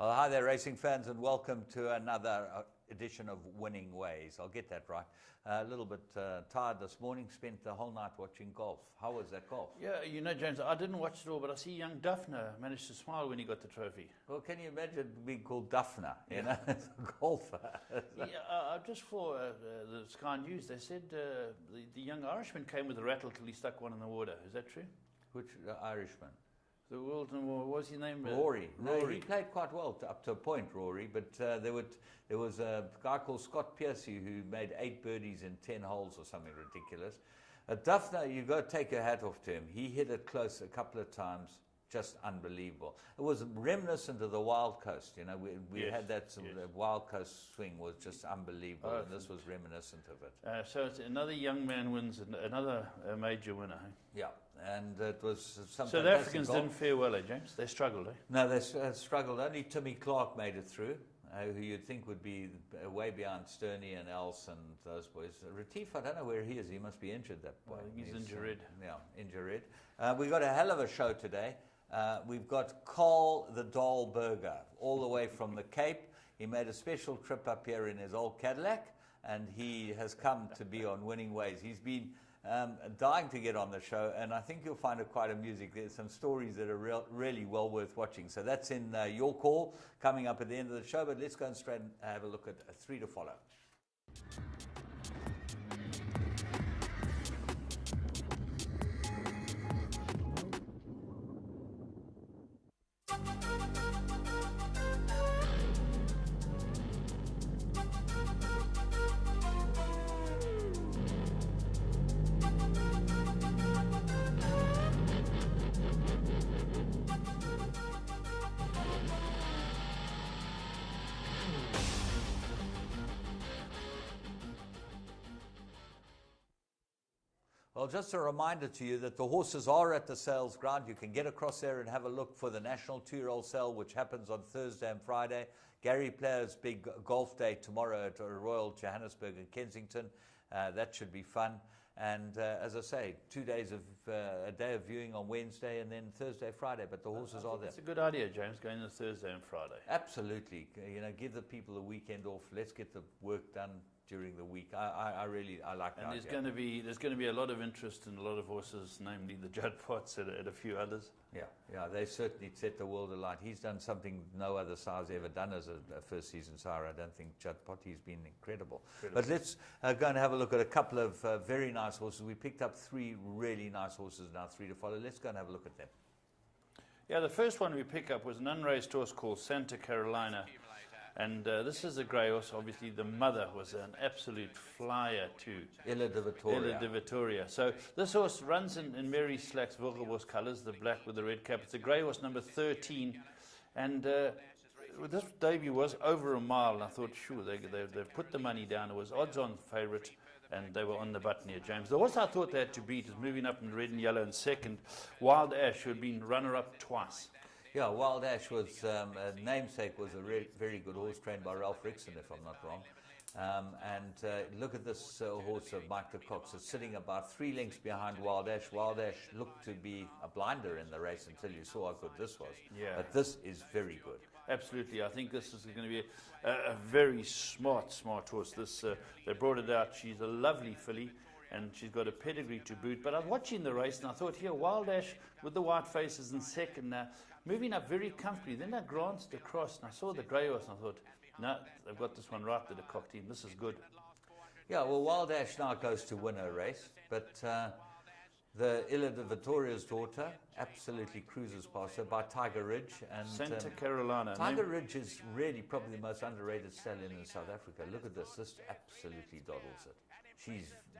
Well, hi there, racing fans, and welcome to another edition of Winning Ways. I'll get that right. A little bit tired this morning, spent the whole night watching golf. How was that golf? Yeah, you know, James, I didn't watch it all, but I see young Duffner managed to smile when he got the trophy. Well, can you imagine being called Duffner, you know, as a golfer? Yeah, just for the Sky News, they said the young Irishman came with a rattle till he stuck one in the water. Is that true? Which Irishman? The world, what was his name? Rory. No, Rory. he played quite well up to a point, Rory, but there was a guy called Scott Piercy who made 8 birdies in 10 holes or something ridiculous. Duffner, you've got to take your hat off to him. He hit it close a couple of times, just unbelievable. It was reminiscent of the Wild Coast, you know, we Yes, had that, yes. the Wild Coast swing was just unbelievable, and this was reminiscent of it. So it's another young man wins, another major winner. Eh? Yeah, and it was some South fantastic Africans golf. didn't fare well, eh, James? They struggled, eh? No, they struggled. Only Timmy Clark made it through, who you'd think would be way behind Sterney and Else and those boys. Retief, I don't know where he is. He must be injured, that boy. I think he's injured. Yeah, injured. We've got a hell of a show today. We've got Carl the Doll Burger, all the way from the Cape. He made a special trip up here in his old Cadillac, and he has come to be on Winning Ways. He's been dying to get on the show, and I think you'll find it quite amusing. There's some stories that are really well worth watching. So that's in your call coming up at the end of the show, but let's go and straight and have a look at 3 to follow. Well, just a reminder to you that the horses are at the sales ground. You can get across there and have a look for the National 2-year-old sale, which happens on Thursday and Friday. Gary Player's big golf day tomorrow at Royal Johannesburg and Kensington. That should be fun. And as I say, 2 days of a day of viewing on Wednesday and then Thursday, Friday. But the horses are there. It's a good idea, James, going to Thursday and Friday. Absolutely. You know, give the people the weekend off. Let's get the work done during the week. I really like that. And there's going to be a lot of interest in a lot of horses, namely the Judd Potts and a few others. Yeah, they certainly set the world alight. He's done something no other sire's ever done as a first season sire. I don't think Judd Potty's been incredible. But let's go and have a look at a couple of very nice horses. We picked up 3 really nice horses now, 3 to follow. Let's go and have a look at them. Yeah, the first one we pick up was an unraced horse called Santa Carolina. And this is a grey horse. Obviously, the mother was an absolute flyer too. Ella de Vittoria. Ella de Vittoria. So this horse runs in Mary Slack's Wilgerbos colours, the black with the red cap. It's a grey horse, number 13. And this debut was over a mile. And I thought, sure, they've put the money down. It was odds-on favourite, and they were on the button here, James. The horse I thought they had to beat is moving up in red and yellow in second. Wild Ash, who had been runner-up twice. Yeah, Wild Ash was, namesake was a very good horse trained by Ralph Rickson, if I'm not wrong. Look at this horse of Mike de Cox. It's sitting about 3 lengths behind Wild Ash. Wild Ash looked to be a blinder in the race until you saw how good this was. Yeah. But this is very good. Absolutely. I think this is going to be a very smart horse. They brought it out. She's a lovely filly, and she's got a pedigree to boot. But I was watching the race, and I thought, here, Wild Ash with the white faces in second now, moving up very comfortably. Then I glanced across, and I saw the grey horse, and I thought, no, they've got this one right, the de Kock team. This is good. Yeah, well, Wild Ash now goes to win a race, but the Ella de Vittoria's daughter absolutely cruises past her by Tiger Ridge. And Santa Carolina. Tiger Ridge is really probably the most underrated stallion in South Africa. Look at this. This absolutely doddles it.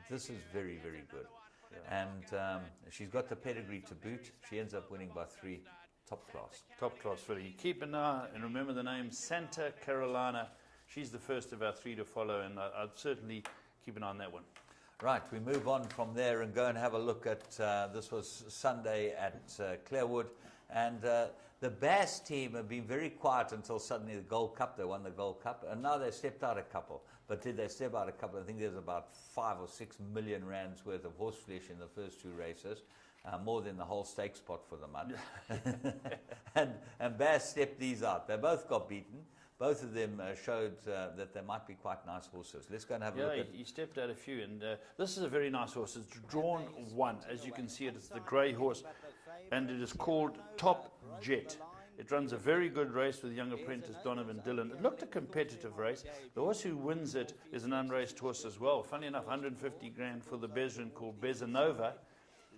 This is very, very good. Yeah. And she's got the pedigree to boot. She ends up winning by 3. Top class. Top class filly. Keep an eye and remember the name Santa Carolina. She's the first of our 3 to follow, and I'd certainly keep an eye on that one. Right, we move on from there and go and have a look at, this was Sunday at Clearwood, and the Bass team have been very quiet until suddenly the Gold Cup, they won the Gold Cup, and now they've stepped out a couple. But did they step out a couple? I think there's about 5 or 6 million rands worth of horseflesh in the first 2 races. more than the whole stakes pot for the month. and Bass stepped these out. They both got beaten. Both of them showed that they might be quite nice horses. Let's go and have a look at. He stepped out a few, and this is a very nice horse. It's drawn 1. As you can see, it's the grey horse, and it is called Top Jet. It runs a very good race with young apprentice Donovan Dillon. It looked a competitive race. The horse who wins it is an unraced horse as well. Funny enough, 150 grand for the Bezrin called Bezanova.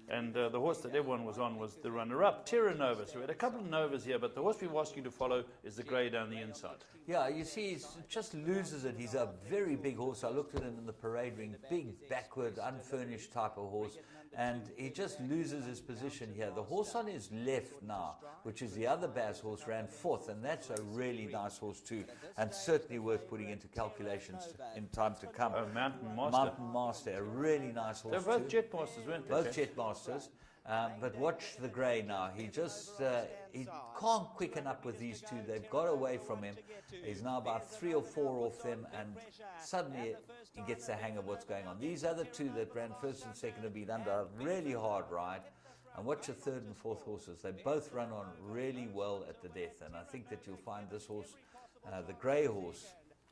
And the horse that everyone was on was the runner-up, Terra Nova. So we had a couple of Novas here, but the horse we've asked you to follow is the grey down the inside. Yeah, you see, he just loses it. He's a very big horse. I looked at him in the parade ring, big, backward, unfurnished type of horse, and he just loses his position here. The horse on his left now, which is the other Bass horse, ran 4th, and that's a really nice horse too, and certainly worth putting into calculations in time to come. Oh, Mountain Master. Mountain Master, a really nice horse. They're both too. Jet Masters, weren't they? Both Jet Masters. But watch the grey now. He just he can't quicken up with these two. They've got away from him. He's now about 3 or 4 off them, and suddenly he gets the hang of what's going on. These other two that ran 1st and 2nd have been under a really hard ride. And watch the 3rd and 4th horses. They both run on really well at the death, and I think that you'll find this horse, the grey horse,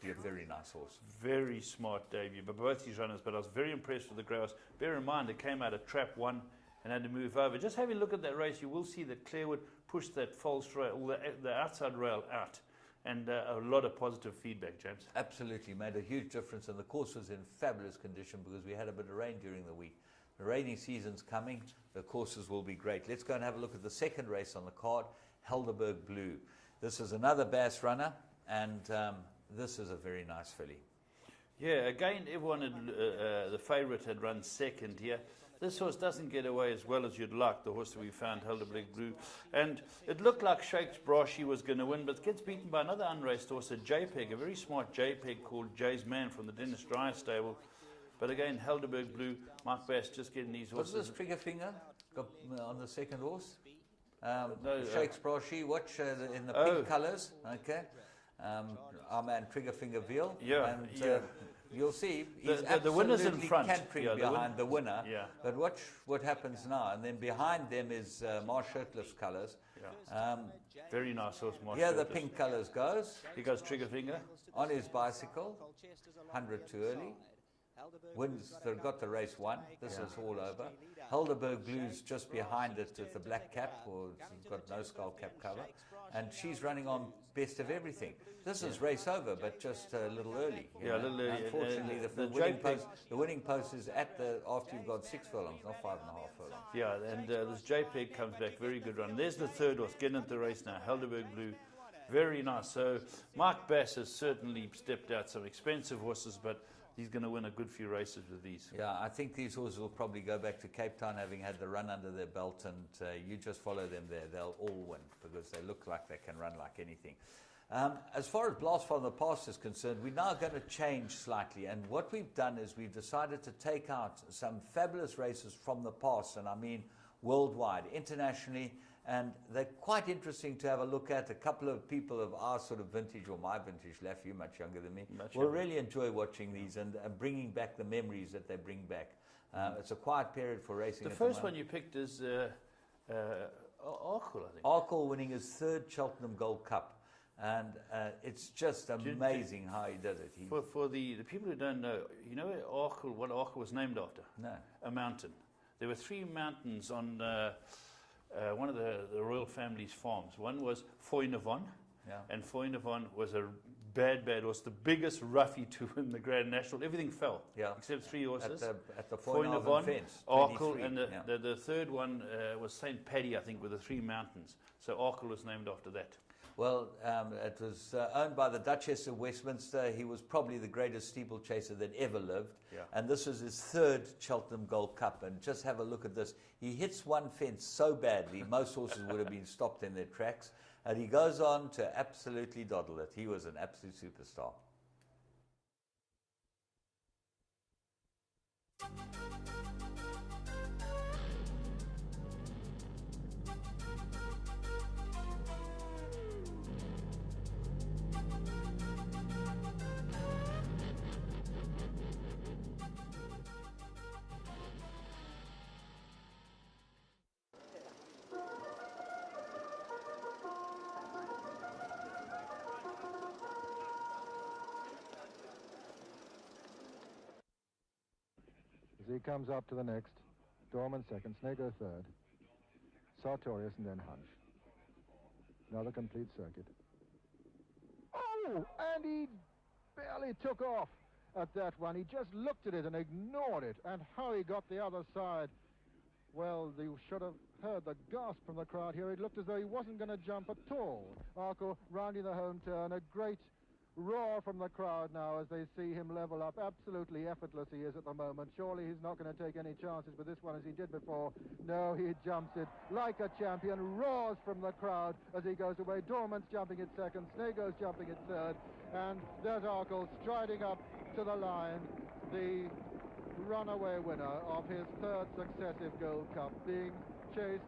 be a very nice horse. Very smart debut, but both these runners. But I was very impressed with the grey horse. Bear in mind, it came out of trap 1 and had to move over. Just having a look at that race, you will see that Clarewood pushed that false rail, the outside rail out, and a lot of positive feedback, James. Absolutely, made a huge difference, and the course was in fabulous condition because we had a bit of rain during the week. The rainy season's coming, the courses will be great. Let's go and have a look at the second race on the card, Helderberg Blue. This is another Bass runner, and this is a very nice filly. Yeah, again, everyone had, the favourite had run 2nd here. This horse doesn't get away as well as you'd like, the horse that we found, Helderberg Blue. And it looked like Shakes Brashy was going to win, but gets beaten by another unraced horse, a JPEG, a very smart JPEG called Jay's Man from the Dennis Dreyer stable. But again, Helderberg Blue, Mark Bass just getting these horses. What's this trigger finger got on the second horse? No, Shakes Brashy, watch in the pink colours, okay? Our man Trigger Finger Veal. Yeah, and, you'll see he's the winner's in front. cantering behind the winner. Yeah. But watch what happens now. And then behind them is Marsh Shirtliff's colours. Yeah. Very nice horse, Marsh Here the Shirtliff. pink colours goes. Here goes Trigger Finger. On his bicycle, 100 too early. Wins, they've got the race won. This is all over. Helderberg Blue's just behind it with the black cap, or it's got no skull cap cover. And she's running on best of everything. This is race over, but just a little early. Yeah, a little early. Unfortunately, the winning post is at after you've got 6 furlongs, not 5.5 furlongs. Yeah, and this JPEG comes back, very good run. There's the third horse, getting into the race now, Helderberg Blue. Very nice. So Mark Bass has certainly stepped out some expensive horses, but he's going to win a good few races with these. Yeah, I think these horses will probably go back to Cape Town having had the run under their belt, and you just follow them there. They'll all win because they look like they can run like anything. As far as Blast from the Past is concerned, we're now going to change slightly, and what we've done is we've decided to take out some fabulous races from the past, and I mean worldwide, internationally, and they're quite interesting to have a look at. A couple of people of our sort of vintage, or my vintage, Laff, you're much younger than me, will really enjoy watching these and bringing back the memories that they bring back. It's a quiet period for racing. The first one you picked is Arkle, I think. Arkle winning his 3rd Cheltenham Gold Cup. And it's just amazing how he did it. For the people who don't know, you know what Arkle was named after? No. A mountain. There were 3 mountains on one of the royal family's farms. One was Foynavon, and Foynavon was a bad horse, the biggest roughie to win the Grand National. Everything fell, except 3 horses. At the Foynavon fence. Arkle, and the third one was St. Paddy, I think, with the 3 mountains. So Arkle was named after that. Well, it was owned by the Duchess of Westminster. He was probably the greatest steeplechaser that ever lived. Yeah. And this was his 3rd Cheltenham Gold Cup. And just have a look at this. He hits one fence so badly, most horses would have been stopped in their tracks. And he goes on to absolutely doddle it. He was an absolute superstar. he comes up to the next. Dorman second, Snego third. Sartorius and then Hunch. Another complete circuit. Oh, and he barely took off at that one. He just looked at it and ignored it. And how he got the other side. Well, you should have heard the gasp from the crowd here. It looked as though he wasn't going to jump at all. Arkle rounding the home turn. A great roar from the crowd now as they see him level up. Absolutely effortless he is at the moment. Surely he's not going to take any chances with this one as he did before. No, he jumps it like a champion. Roars from the crowd as he goes away. Dorman's jumping it second. Snego's jumping it third. And there's Arkle striding up to the line. The runaway winner of his third successive Gold Cup, being chased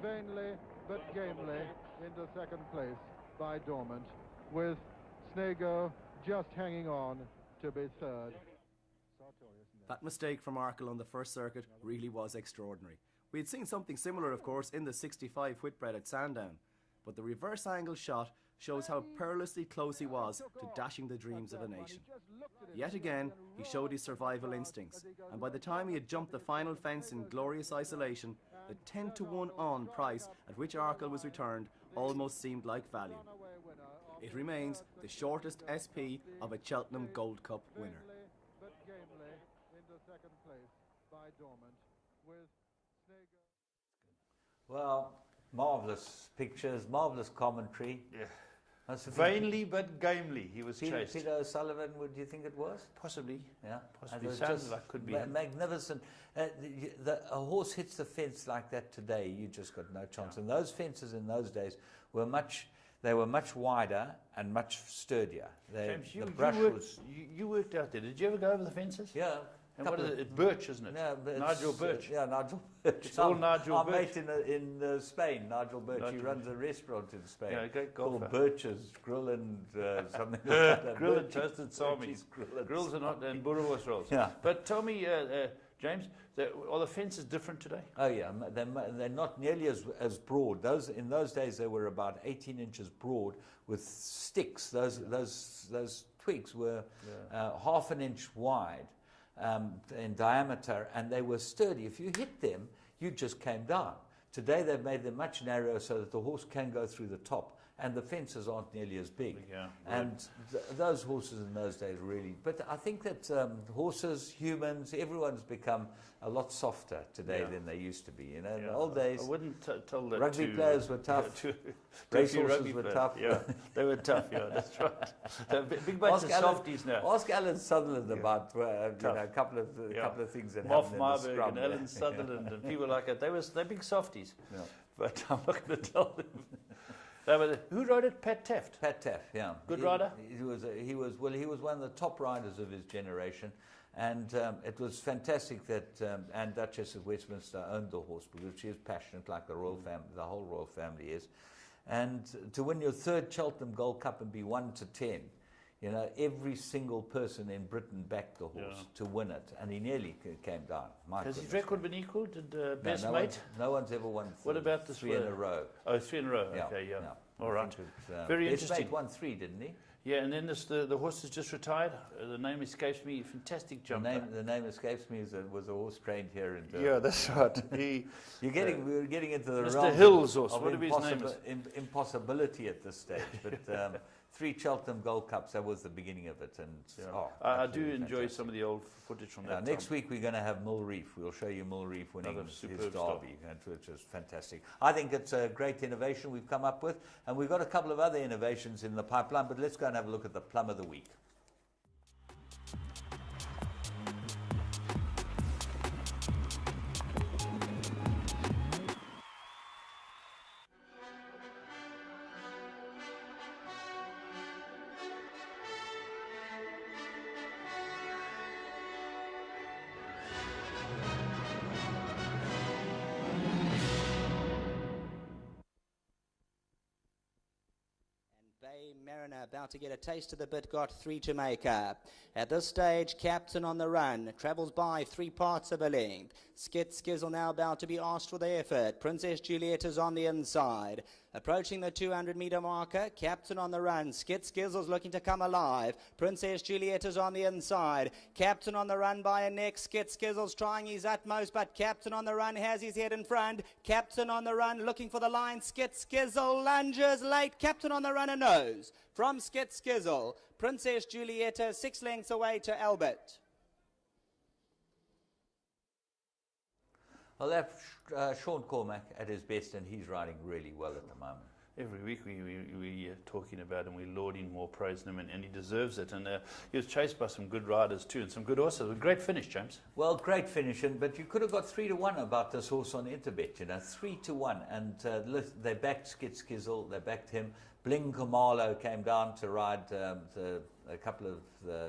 vainly but gamely into second place by Dorman, with Snego just hanging on to be third. That mistake from Arkle on the first circuit really was extraordinary. We had seen something similar, of course, in the 65 Whitbread at Sandown, but the reverse angle shot shows how perilously close he was to dashing the dreams of a nation. Yet again, he showed his survival instincts, and by the time he had jumped the final fence in glorious isolation, the 10-to-1 on price at which Arkle was returned almost seemed like value. It remains the shortest SP of a Cheltenham Gold Cup winner. Well, marvellous pictures, marvellous commentary. Yeah. Vainly but gamely, he was chased. Peter O'Sullivan, would you think it was? Possibly. Yeah, possibly. Sounds like could be. Magnificent. A horse hits the fence like that today, you just got no chance. Yeah. And those fences in those days were much wider and much sturdier. James, you worked out there. Did you ever go over the fences? Yeah. And what is it? It's Birch, isn't it? Yeah, Nigel Birch. Yeah, Nigel Birch. It's all Nigel Birch. Our mate in Spain, Nigel Birch. He runs a restaurant in Spain. Yeah, great golfer. Called Birch's Grill and something like that. Grill and toasted salmi. Grills are not, and boerewors rolls. Yeah. But tell me, James, are the fences different today? Oh yeah, they're not nearly as broad. In those days they were about 18 inches broad with sticks. Those twigs were half an inch wide. In diameter, and they were sturdy. If you hit them, you just came down. Today they've made them much narrower so that the horse can go through the top, and the fences aren't nearly as big. Yeah, and those horses in those days really. But I think that horses, humans, everyone's become a lot softer today than they used to be. You know, in the old days, I wouldn't tell that. Rugby players were tough. Race horses were tough. Yeah, they were tough. Yeah, that's right. They're big bunch of softies now. Ask Alan Sutherland about a couple of things that happened Moff in the Marburg scrum. and Alan Sutherland and people like that. They're big softies. Yeah. But I'm not going to tell them. Who rode it? Pat Taft. Pat Taft, yeah. Good rider? He was one of the top riders of his generation. And it was fantastic that Anne Duchess of Westminster owned the horse because she is passionate like the royal family, the whole royal family is. And to win your third Cheltenham Gold Cup and be 1-10, you know, every single person in Britain backed the horse to win it, and he nearly came down. Has his record been equalled? Did Best Mate? No one's ever won. What about this? 3 in a row. Oh, 3 in a row. Okay, yeah. All right. Very Best interesting. Mate won 3, didn't he? Yeah, and then the horse has just retired. The name escapes me. Fantastic jumper. The name escapes me. Was a horse trained here in Durban. Yeah, that's right. We were getting into the Mr. realm Hill's horse. of Whatever his name is. Impossibility at this stage. But 3 Cheltenham Gold Cups. That was the beginning of it. And I do enjoy some of the old footage from that. Next week we're going to have Mill Reef. We'll show you Mill Reef winning his derby, star. which is fantastic. I think it's a great innovation we've come up with, and we've got a couple of other innovations in the pipeline. But let's go and have a look at the plum of the week. Mariner about to get a taste of the bit, got 3 to make up. At this stage, Captain on the run, travels by 3 parts of a length. Skit Skizzle now about to be asked for the effort. Princess Juliet is on the inside. Approaching the 200-metre marker, Captain on the run. Skit Skizzle's looking to come alive. Princess Juliet is on the inside. Captain on the run by a neck. Skit Skizzle's trying his utmost, but Captain on the run has his head in front. Captain on the run looking for the line. Skit Skizzle lunges late. Captain on the run a nose from Skit Skizzle. Princess Julieta 6 lengths away to Albert. Well, that's Sean Cormack at his best, and he's riding really well at the moment. Every week we talking about him, we lauding more praise in him, and he deserves it. And he was chased by some good riders too, and some good horses. A great finish, James. Well, great finish, but you could have got 3-1 about this horse on Interbet, 3-1. And they backed Skit Skizzle, they backed him. Bling Khumalo came down to ride a couple of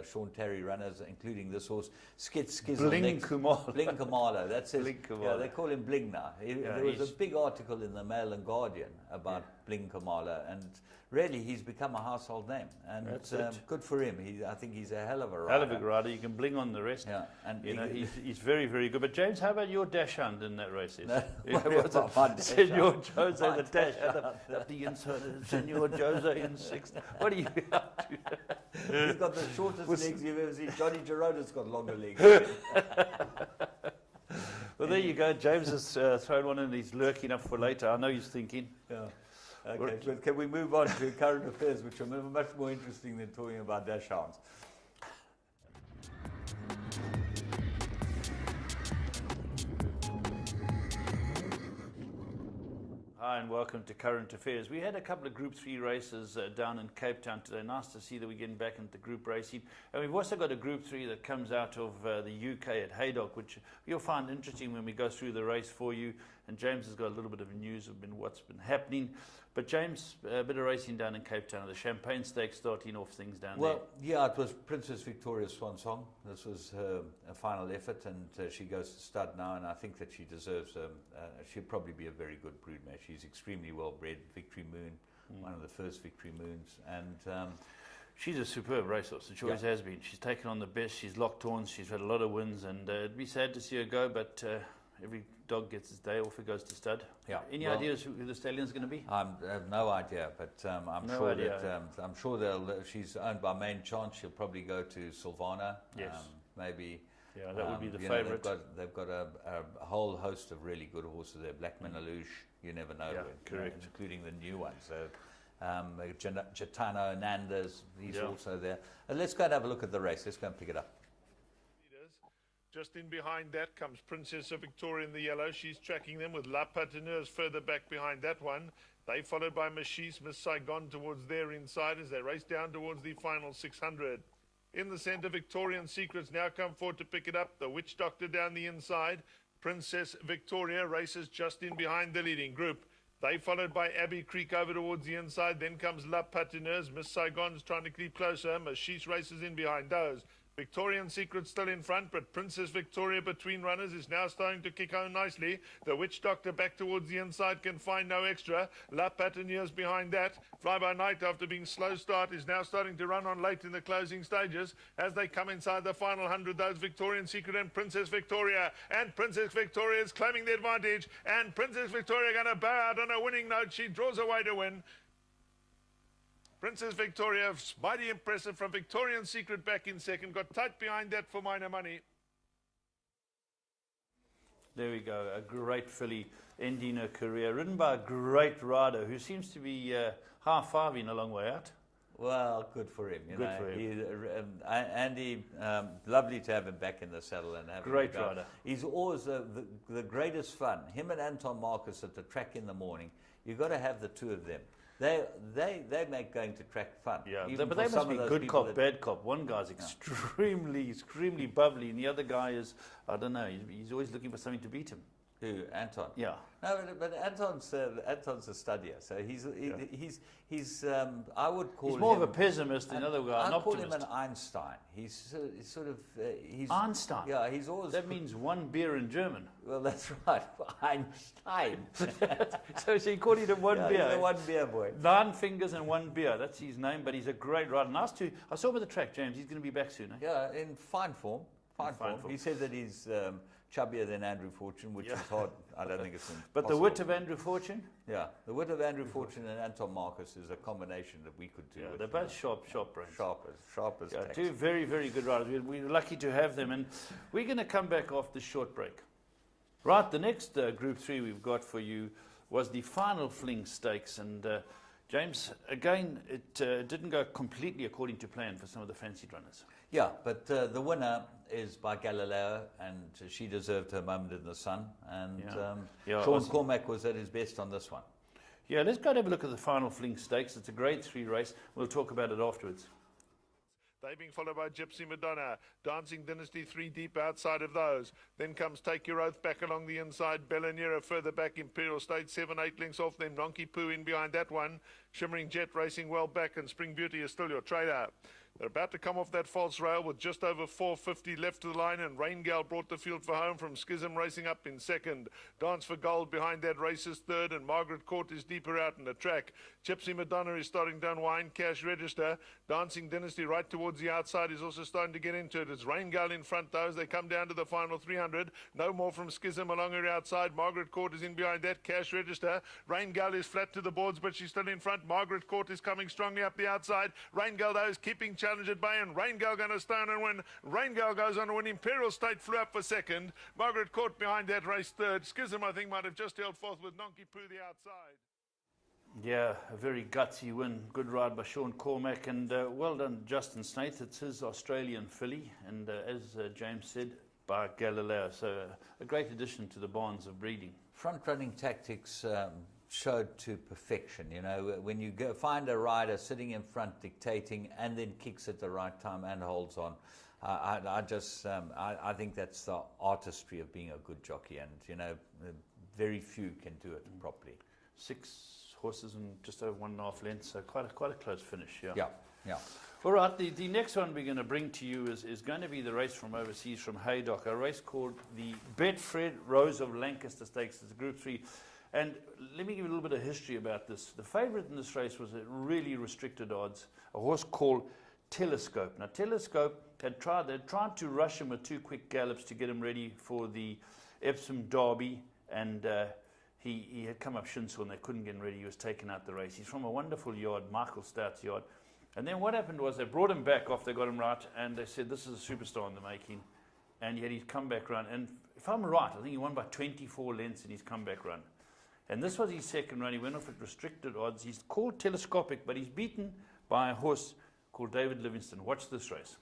Sean Terry runners, including this horse, Skit Skizzle. Bling Khumalo. Bling Khumalo. That's his. Bling Khumalo. Yeah, they call him Bling now. There was a big article in the Mail and Guardian about Bling Khumalo, and really he's become a household name. And good for him. I think he's a hell of a rider. Hell of a rider. You can bling on the rest. Yeah, and he's very, very good. But James, how about your dash hound in that race? No, Senor Jose, the dash hound up the inside. Senor Jose in 6th. What are you up to? He's got the shortest legs you've ever seen. Johnny Giroda's got longer legs. Well, there you go. James has thrown one and he's lurking up for later. I know he's thinking. Yeah. Okay, but can we move on to current affairs, which are much more interesting than talking about dash hounds? Hi and welcome to Current Affairs. We had a couple of Group 3 races down in Cape Town today. Nice to see that we're getting back into group racing. And we've also got a Group 3 that comes out of the UK at Haydock, which you'll find interesting when we go through the race for you. And James has got a little bit of news of what's been happening. But James, a bit of racing down in Cape Town. The Champagne Stakes starting off things down there. Well, yeah, it was Princess Victoria's swan song. This was her final effort, and she goes to stud now, and I think that she deserves she'll probably be a very good broodmare. She's extremely well bred. Victory Moon, one of the first Victory Moons, and she's a superb racehorse, and she always has been. She's taken on the best. She's locked horns. She's had a lot of wins, and it'd be sad to see her go, but every dog gets his day off. It goes to stud. Yeah. Any ideas who the stallion's going to be? I have no idea, but I'm sure that she's owned by Main Chance. She'll probably go to Silvana. Yes. Maybe. Yeah, that would be the favourite. They've got a whole host of really good horses there. Black Menalouche, you never know. Yeah, correct. Including the new ones. So, Gitano Hernandez, he's also there. Let's go and have a look at the race. Let's go and pick it up. Just in behind that comes Princess Victoria in the yellow. She's tracking them with La Patineurs further back behind that one. They followed by Machis, Miss Saigon towards their inside as they race down towards the final 600. In the centre, Victorian Secrets now come forward to pick it up. The Witch Doctor down the inside. Princess Victoria races just in behind the leading group. They followed by Abbey Creek over towards the inside. Then comes La Patineurs. Miss Saigon's trying to keep closer. Machis races in behind those. Victorian Secret still in front, but Princess Victoria between runners is now starting to kick on nicely. The Witch Doctor back towards the inside can find no extra. La Patineurs behind that. Fly by Night, after being slow start, is now starting to run on late in the closing stages. As they come inside the final 100, those Victorian Secret and Princess Victoria. And Princess Victoria is claiming the advantage. And Princess Victoria going to bow out on a winning note. She draws away to win. Princess Victoria, mighty impressive from Victorian Secret back in second. Got tight behind that for minor money. There we go. A great filly ending her career. Ridden by a great rider who seems to be half-fiving a long way out. Well, good for him. Good for him. Andy, lovely to have him back in the saddle and have great him rider. He's always the greatest fun. Him and Anton Marcus at the track in the morning. You've got to have the two of them. They make going to track fun. Yeah, but they must be good cop, bad cop. One guy's extremely bubbly, and the other guy is, I don't know, he's always looking for something to beat him. Who? Anton? Yeah. No, but Anton's a studier, so he's I would call him... He's more of a pessimist than another guy, an optimist. I call him an Einstein. He's Einstein? Yeah, he's always... That means one beer in German. Well, that's right, Einstein. so you call him one beer? He's a one beer boy. 9 fingers and 1 beer, that's his name, but he's a great rider. Nice to... I saw him at the track, James, he's going to be back soon, eh? Yeah, in fine form. Fine form. He said that he's chubbier than Andrew Fortune, which is hard. I don't think it's impossible. But the wit of Andrew Fortune? Yeah, the wit of Andrew Fortune and Anton Marcus is a combination that we could do. Yeah, with, they're both sharp brains. Sharp as Yeah, tacks. two very, very good riders. We're lucky to have them. And we're going to come back after the short break. Right, the next Group 3 we've got for you was the Final Fling Stakes. And James, again, it didn't go completely according to plan for some of the fancied runners. Yeah, but the winner is by Galileo, and she deserved her moment in the sun. And Sean Cormack was at his best on this one. Yeah, let's go and have a look at the Final Fling Stakes. It's a Grade 3 race. We'll talk about it afterwards. They being followed by Gypsy Madonna, Dancing Dynasty 3 deep outside of those. Then comes Take Your Oath back along the inside, Bellanera further back, Imperial State 7-8 lengths off them, Nonky Poo in behind that one, Shimmering Jet racing well back, and Spring Beauty is still your trader. They're about to come off that false rail with just over 450 left to the line, and Rain Gal brought the field for home from Schism racing up in second. Dance for Gold behind that race is third, and Margaret Court is deeper out in the track. Gypsy Madonna is starting down Wine Cash Register. Dancing Dynasty right towards the outside is also starting to get into it. It's Rain Gal in front though as they come down to the final 300. No more from Schism along her outside. Margaret Court is in behind that. Cash Register. Rain Gal is flat to the boards, but she's still in front. Margaret Court is coming strongly up the outside. Rain Gal though is keeping challenge at bay, and Rain Gal going to stand and win. Rain Gal goes on to win. Imperial State flew up for second. Margaret Court behind that race third. Schism I think might have just held fourth with Nonky Poo the outside. Yeah, a very gutsy win. Good ride by Sean Cormack, and well done Justin Snaith. It's his Australian filly, and as James said, by Galileo. So a great addition to the barns of breeding. Front-running tactics showed to perfection. You know, when you go find a rider sitting in front dictating and then kicks at the right time and holds on. I think that's the artistry of being a good jockey, and you know, very few can do it properly. 6 horses and just over 1.5 lengths, so quite a close finish. Yeah. All right, the next one we're going to bring to you is going to be the race from overseas, from Haydock, a race called the Betfred Rose of Lancaster Stakes. It's a Group 3. And let me give you a little bit of history about this. The favourite in this race was at really restricted odds, a horse called Telescope. Now, Telescope they'd tried to rush him with 2 quick gallops to get him ready for the Epsom Derby, and he had come up Shinsu and they couldn't get him ready. He was taken out the race. He's from a wonderful yard, Michael Stout's yard. And then what happened was they brought him back after they got him right, and they said, this is a superstar in the making. And yet he's come back run. And if I'm right, I think he won by 24 lengths in his comeback run. And this was his second run. He went off at restricted odds. He's called Telescopic, but he's beaten by a horse called David Livingstone. Watch this race.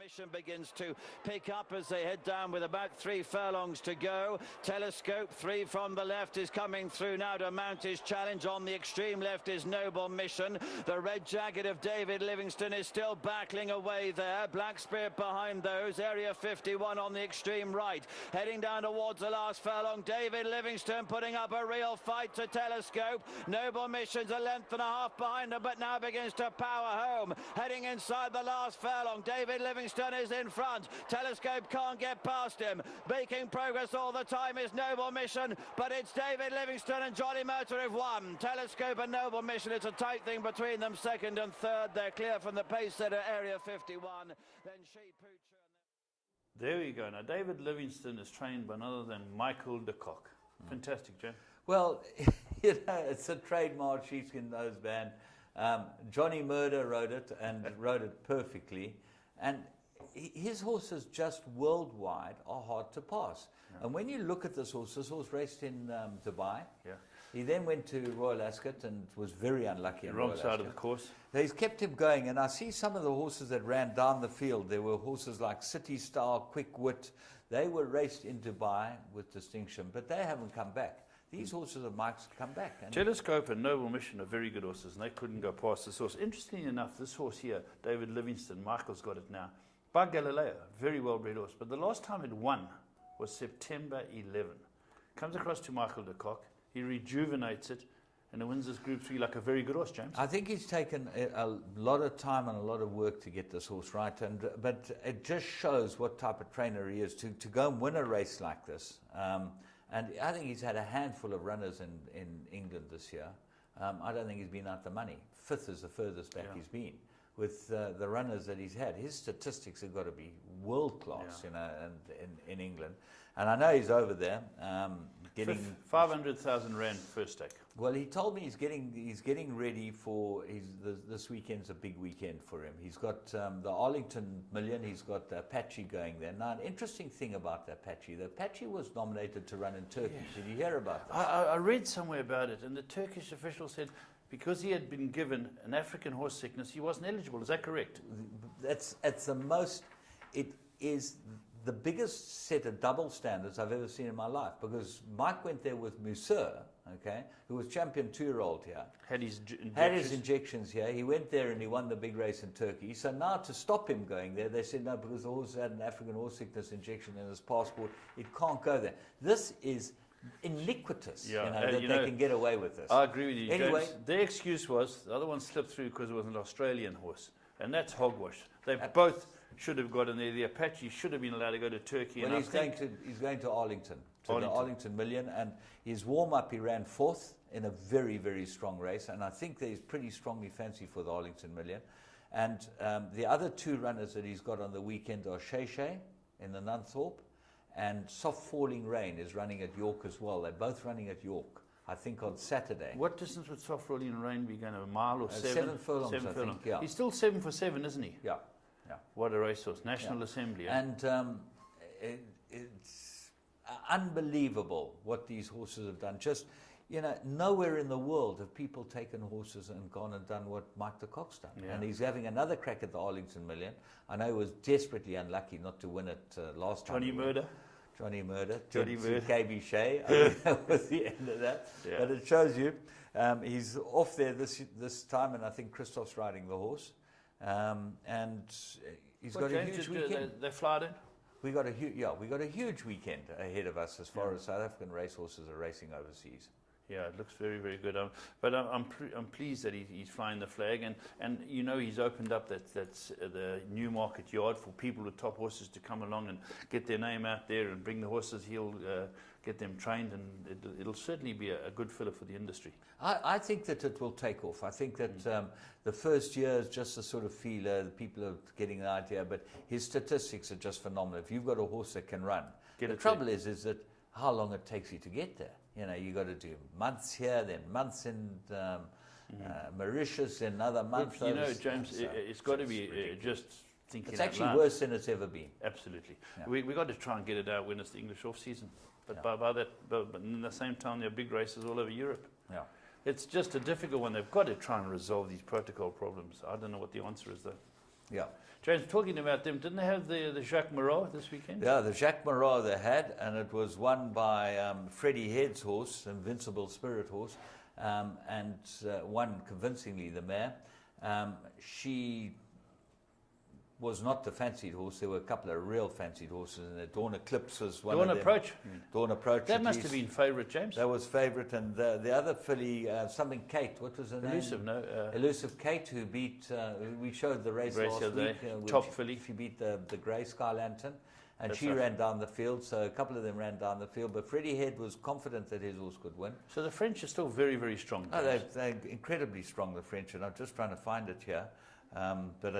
Mission begins to pick up as they head down with about 3 furlongs to go. Telescope 3 from the left is coming through now to mount his challenge. On the extreme left is Noble Mission. The red jacket of David Livingstone is still battling away there. Black Spirit behind those. Area 51 on the extreme right. Heading down towards the last furlong. David Livingstone putting up a real fight to Telescope. Noble Mission's a length and a half behind him, but now begins to power home. Heading inside the last furlong. David Livingstone is in front. Telescope can't get past him. Making progress all the time is Noble Mission, but it's David Livingstone and Johnny Motor have won. Telescope and Noble Mission, it's a tight thing between them, second and third. They're clear from the pace setter, Area 51. Then Sheep Poocher. There you go. Now, David Livingstone is trained by none other than Michael de Kock. Fantastic, Jim. Well, you know, it's a trademark sheepskin nose band. Johnny Murder rode it and rode it perfectly. And his horses just worldwide are hard to pass. Yeah. And when you look at this horse raced in Dubai. Yeah. He then went to Royal Ascot and was very unlucky. The wrong side of the course. He's kept him going, and I see some of the horses that ran down the field. There were horses like City Star, Quick Wit. They were raced in Dubai with distinction, but they haven't come back. These horses of Mike's come back. And Telescope and Noble Mission are very good horses, and they couldn't go past this horse. Interestingly enough, this horse here, David Livingstone, Michael's got it now, by Galileo, very well-bred horse. But the last time it won was September 11. Comes across to Michael de Kock, he rejuvenates it, and it wins this Group 3 like a very good horse, James. I think he's taken a lot of time and a lot of work to get this horse right, but it just shows what type of trainer he is to go and win a race like this. And I think he's had a handful of runners in England this year. I don't think he's been out the money. 5th is the furthest back he's been. with the runners that he's had. His statistics have got to be world class, you know, and in England. And I know he's over there getting 500,000 rand first stake. Well, he told me he's getting ready for this weekend's a big weekend for him. He's got the Arlington Million. He's got the Apache going there. Now, an interesting thing about the Apache was nominated to run in Turkey. Did you hear about that? I read somewhere about it, and the Turkish official said because he had been given an African horse sickness, he wasn't eligible. Is that correct? It is the biggest set of double standards I've ever seen in my life, because Mike went there with Museur, okay, who was champion 2-year-old here. Had his injections here. He went there and he won the big race in Turkey. So now to stop him going there, they said no, because the horse had an African horse sickness injection in his passport, it can't go there. This is iniquitous, yeah, that they can get away with this. I agree with you. Anyway, James, their excuse was the other one slipped through because it was an Australian horse, and that's hogwash. They both should have got in there. The Apache should have been allowed to go to Turkey. Well, he's going to Arlington, the Arlington Million, and his warm-up he ran 4th in a very, very strong race, and I think that he's pretty strongly fancy for the Arlington Million. And the other 2 runners that he's got on the weekend are Shay Shay in the Nunthorpe, and Soft Falling Rain is running at York as well. They're both running at York, I think, on Saturday. What distance would Soft Falling Rain be going, a mile or 7? 7 furlongs, 7 I furlongs. think, yeah. He's still 7 for 7, isn't he? Yeah. What a racehorse. National Assembly. And it's unbelievable what these horses have done. Just, you know, nowhere in the world have people taken horses and gone and done what Mike de Kock's done. Yeah. And he's having another crack at the Arlington Million. I know he was desperately unlucky not to win it last time. Johnny Murder. Johnny Murder. Johnny Murder. KB Shea. I think that was the end of that. Yeah. But it shows you he's off there this time, and I think Christoph's riding the horse. And he's got a huge weekend. They fly in? We got a huge weekend ahead of us as far as South African racehorses are racing overseas. Yeah, it looks very, very good. But I'm pleased that he's flying the flag, and you know he's opened up that's the Newmarket yard for people with top horses to come along and get their name out there and bring the horses. He'll get them trained, and it'll certainly be a good filler for the industry. I think that it will take off. I think that the first year is just a sort of feeler. People are getting an idea, but his statistics are just phenomenal. If you've got a horse that can run, the trouble is that how long it takes you to get there. You know, you got to do months here, then months in Mauritius, then another month. You know, James, it's got to be just thinking. It's actually worse than it's ever been. Absolutely. Yeah. We got to try and get it out when it's the English off season. But but in the same time, there are big races all over Europe. Yeah. It's just a difficult one. They've got to try and resolve these protocol problems. I don't know what the answer is, though. Yeah. James, talking about them, didn't they have the Jacques Marat this weekend? Yeah, the Jacques Marat they had, and it was won by Freddie Head's horse, Invincible Spirit horse, and won convincingly the mare. She was not the fancied horse. There were a couple of real fancied horses in there. Dawn Eclipse was one of them. Approach? Dawn Approach. That must have been favourite, James. That was favourite, and the other filly, something Kate, what was her Elusive, name? no. Elusive Kate, who beat, we showed the race last week. Top filly. She beat the grey Sky Lantern, and That's she right. ran down the field, so a couple of them ran down the field, but Freddie Head was confident that his horse could win. So the French are still very, very strong. Oh, they're incredibly strong, the French, and I'm just trying to find it here. But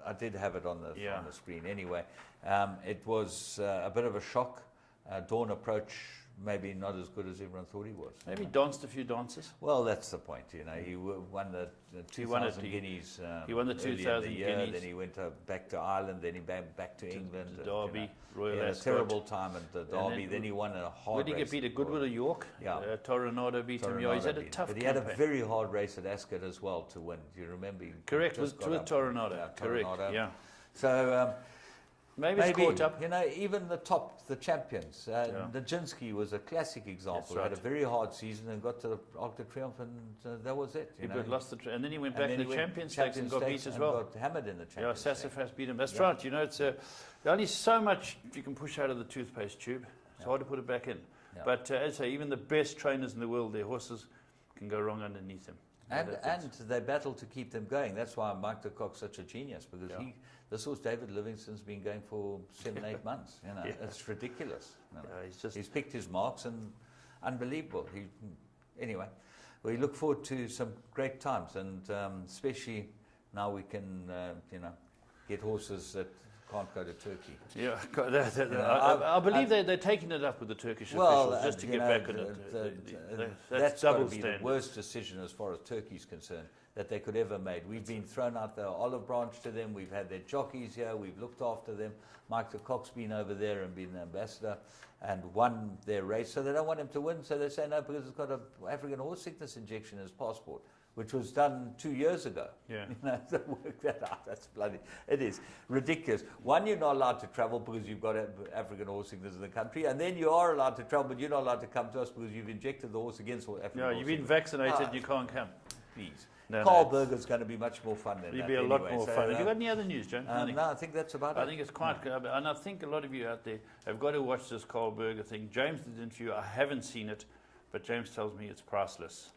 I did have it on the screen anyway. It was a bit of a shock. Dawn Approach, maybe not as good as everyone thought he was. Maybe danced a few dances. Well, that's the point. You know, he won the 2,000 guineas. He won the 2,000 guineas. Then he went back to Ireland. Then he back to England. The Derby, you know, Royal he had a Ascot. terrible time at the Derby. Then he won a hard Where did he race. get beat? A Goodwood of York? Yeah. Toronado beat him. Yeah, he's had a tough But he had a campaign. very hard race at Ascot as well to win. Do you remember? Correct, with Toronado. Correct, yeah. So maybe it's caught up. You know, even the champions. Nijinsky was a classic example. That's Had a right. very hard season and got to the Arc de Triomphe, and that was it. He lost and then he went back to the Champions Stakes Stakes and got beat as well. Got hammered in the Yeah, Champions Stakes. Sassafras beat him. That's right. You know, it's there's only so much you can push out of the toothpaste tube. It's hard to put it back in. Yeah. But as I say, even the best trainers in the world, their horses can go wrong underneath them. And they battle to keep them going. That's why Mike de Kock's such a genius, because this horse David Livingston's been going for 7-8 months. You know, it's ridiculous. You know. He's picked his marks, and unbelievable. Anyway, we look forward to some great times, and especially now we can, get horses that can't go to Turkey. Yeah, I believe they're taking it up with the Turkish Well, officials just to get back on it. That's double got to be standard. the worst decision as far as Turkey's concerned that they could ever made. We've been thrown out the olive branch to them. We've had their jockeys here. We've looked after them. Mike the Cock's been over there and been an ambassador and won their race. So they don't want him to win. So they say no because it's got an African horse sickness injection in his passport, which was done 2 years ago. Yeah. To work that out, that's bloody, it is ridiculous. One, you're not allowed to travel because you've got African horse sickness in the country, and then you are allowed to travel, but you're not allowed to come to us because you've injected the horse against African horse You've been sickness. vaccinated, you can't come. Please. No, Carl no. Berger's going to be much more fun than It'll that be a lot more so, fun. Have you got any other news, John? no, I think that's about it. I think it's quite good. And I think a lot of you out there have got to watch this Carl Berger thing. James did an interview. I haven't seen it, but James tells me it's priceless.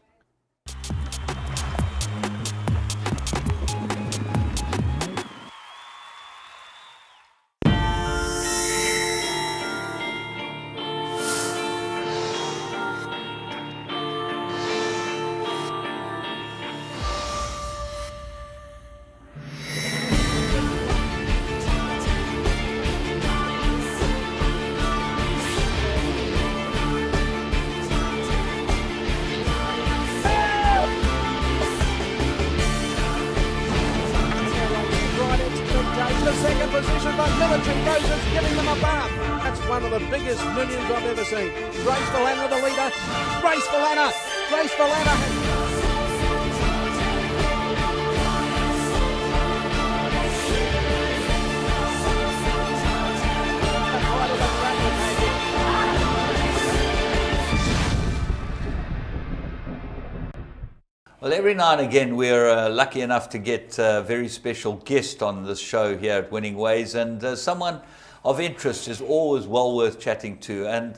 Second position, but Military Roses giving them a bath. That's one of the biggest millions I've ever seen. Grace Valana, the leader. Grace Valana. Grace Valana. Well, every now and again we're lucky enough to get a very special guest on this show here at Winning Ways, and someone of interest is always well worth chatting to. And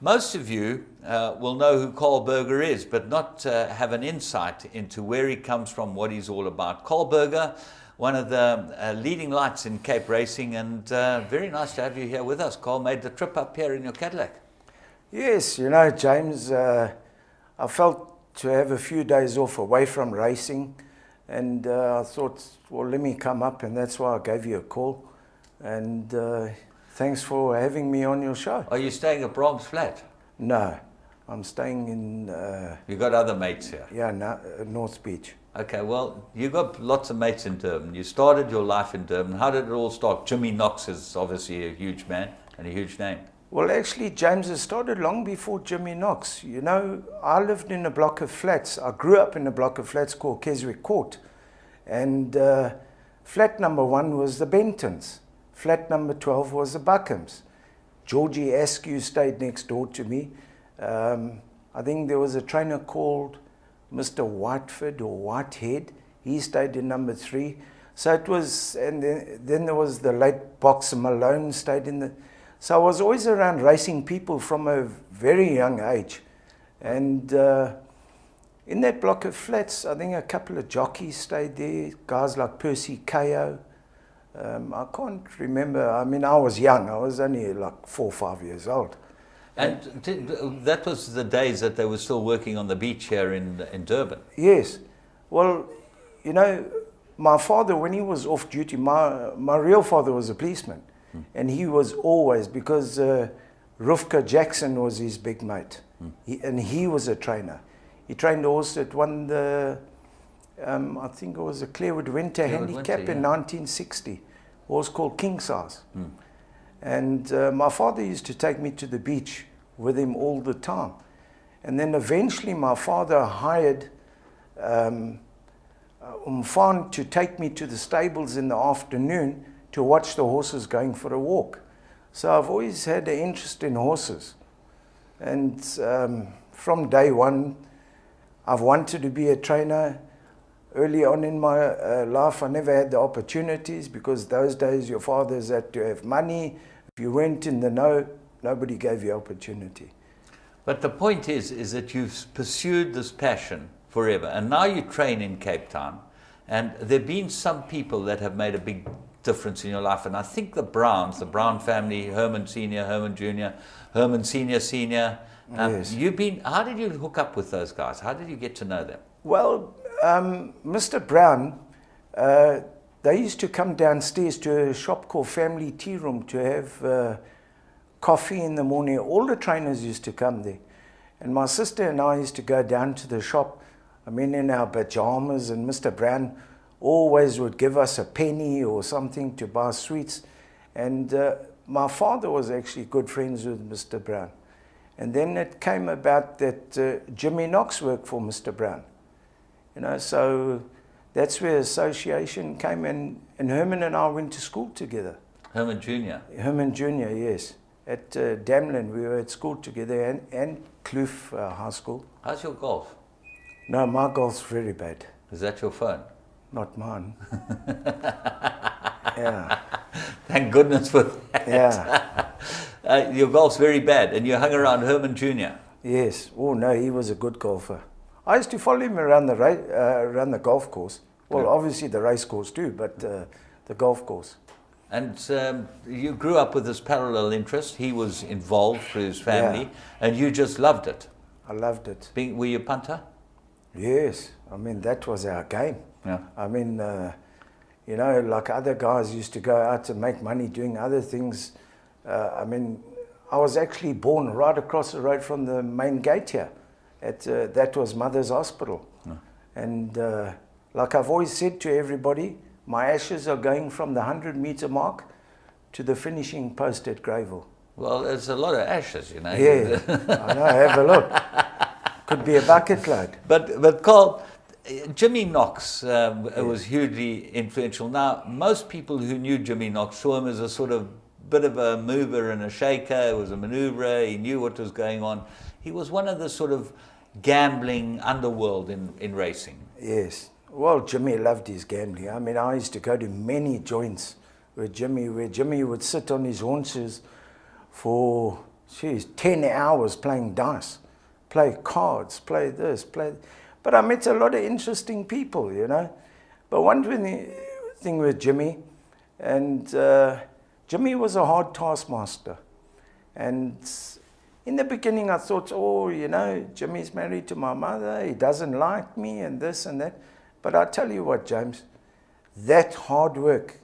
most of you will know who Carl Berger is, but not have an insight into where he comes from, what he's all about. Carl Berger, one of the leading lights in Cape racing, and very nice to have you here with us. Carl made the trip up here in your Cadillac. Yes, you know, James, I felt to have a few days off away from racing, and I thought, well, let me come up, and that's why I gave you a call. And thanks for having me on your show. Are you staying at Brahms Flat? No, I'm staying in... You got other mates here? Yeah, no, North Beach. Okay, well, you got lots of mates in Durban. You started your life in Durban. How did it all start? Jimmy Knox is obviously a huge man and a huge name. Well, actually, James, it started long before Jimmy Knox. You know, I lived in a block of flats. I grew up in a block of flats called Keswick Court. And flat number 1 was the Bentons. Flat number 12 was the Buckham's. Georgie Askew stayed next door to me. I think there was a trainer called Mr. Whiteford or Whitehead. He stayed in number 3. So it was, and then there was the late Boxer Malone stayed in the... So I was always around racing people from a very young age. And in that block of flats, I think a couple of jockeys stayed there, guys like Percy Ko. I can't remember, I mean, I was young, I was only like 4 or 5 years old. And that was the days that they were still working on the beach here in Durban? Yes. Well, you know, my father, when he was off duty, my real father was a policeman. And he was always, because Rufka Jackson was his big mate, and he was a trainer. He trained a horse that won the, I think it was a Clearwood Winter Handicap in 1960. A horse called King Size. And my father used to take me to the beach with him all the time. And then eventually my father hired Umfan to take me to the stables in the afternoon to watch the horses going for a walk. So I've always had an interest in horses. And from day one, I've wanted to be a trainer. Early on in my life, I never had the opportunities because those days your fathers had to have money. If you weren't in the know, nobody gave you opportunity. But the point is that you've pursued this passion forever. And now you train in Cape Town. And there have been some people that have made a big difference in your life, and I think the Browns, the Brown family, Herman Senior, Herman Junior, Herman Senior. Yes. How did you hook up with those guys? How did you get to know them? Well, Mr. Brown, they used to come downstairs to a shop called Family Tea Room to have coffee in the morning. All the trainers used to come there. And my sister and I used to go down to the shop, I mean, in our pajamas, and Mr. Brown always would give us a penny or something to buy sweets. And my father was actually good friends with Mr. Brown. And then it came about that Jimmy Knox worked for Mr. Brown. You know, so that's where association came, and Herman and I went to school together. Herman Jr.? Herman Jr., yes. At Damlin, we were at school together, and Kloof High School. How's your golf? No, my golf's very bad. Is that your phone? Not mine. Yeah. Thank goodness for that. Yeah. Your golf's very bad, and you hung around Herman Jr.? Yes. Oh, no, he was a good golfer. I used to follow him around the golf course. Well, Yeah. obviously the race course too, but the golf course. And you grew up with this parallel interest. He was involved through his family, and you just loved it. I loved it. Were you a punter? Yes. I mean, that was our game. Yeah. I mean, you know, like other guys used to go out to make money doing other things. I mean, I was actually born right across the road from the main gate here. That was Mother's Hospital. Yeah. And like I've always said to everybody, my ashes are going from the 100-meter mark to the finishing post at Greyville. Well, there's a lot of ashes, you know. Yeah, I know, have a look. Could be a bucket load. But Carl, Jimmy Knox was hugely influential. Now, most people who knew Jimmy Knox saw him as a sort of bit of a mover and a shaker. He was a maneuverer. He knew what was going on. He was one of the sort of gambling underworld in racing. Yes. Well, Jimmy loved his gambling. I mean, I used to go to many joints where Jimmy would sit on his haunches for, 10 hours playing dice, play cards, play this, play... But I met a lot of interesting people, you know. But one thing with Jimmy, and Jimmy was a hard taskmaster. And in the beginning I thought, oh, you know, Jimmy's married to my mother, he doesn't like me and this and that. But I tell you what, James, that hard work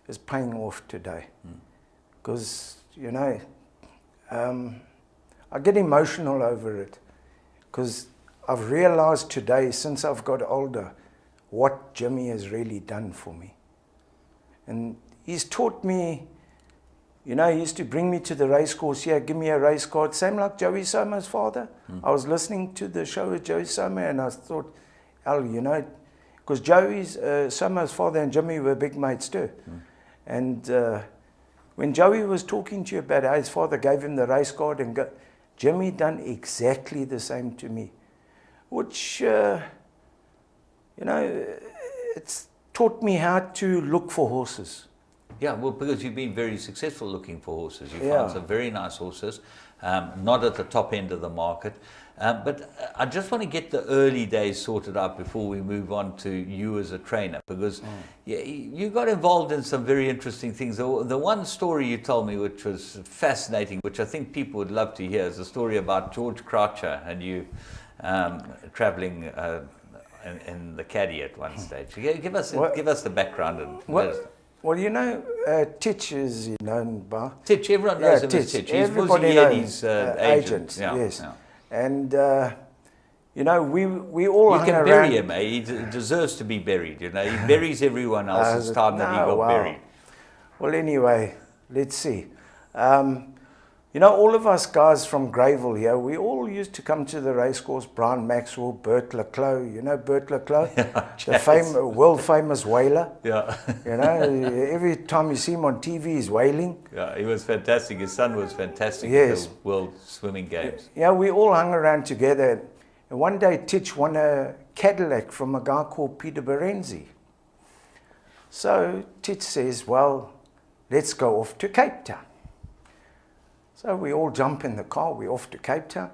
is paying off today. Because, you know, I get emotional over it. Because I've realized today, since I've got older, what Jimmy has really done for me. And he's taught me, you know, he used to bring me to the race course here, give me a race card, same like Joey Soma's father. I was listening to the show with Joey Soma, and I thought, Al, you know, because Joey's, Soma's father and Jimmy were big mates too. And when Joey was talking to you about how his father gave him the race card, and Jimmy done exactly the same to me, which, you know, it's taught me how to look for horses. Yeah, well, because you've been very successful looking for horses. You Yeah. found some very nice horses, not at the top end of the market. But I just want to get the early days sorted out before we move on to you as a trainer, because you got involved in some very interesting things. The one story you told me, which was fascinating, which I think people would love to hear, is the story about George Croucher and you traveling in the caddy at one stage. Give us the background. Well, you know, Titch is known by... Titch, everyone knows him as Titch. He's Everybody Muzieli's knows agent. yes. Yeah. And, you know, we all You hung can around... bury him, eh? He deserves to be buried, you know. He buries everyone else. It's time that he got buried. Well, anyway, let's see. You know, all of us guys from Greyville here, we all used to come to the racecourse. Brian Maxwell, Bert Leclos, you know Bert Leclos? The world famous whaler. Yeah. You know, every time you see him on TV, he's whaling. Yeah, he was fantastic. His son was fantastic Yes. at the World Swimming Games. Yeah, we all hung around together. And one day, Titch won a Cadillac from a guy called Peter Berenzi. So Titch says, well, let's go off to Cape Town. So we all jump in the car, we're off to Cape Town.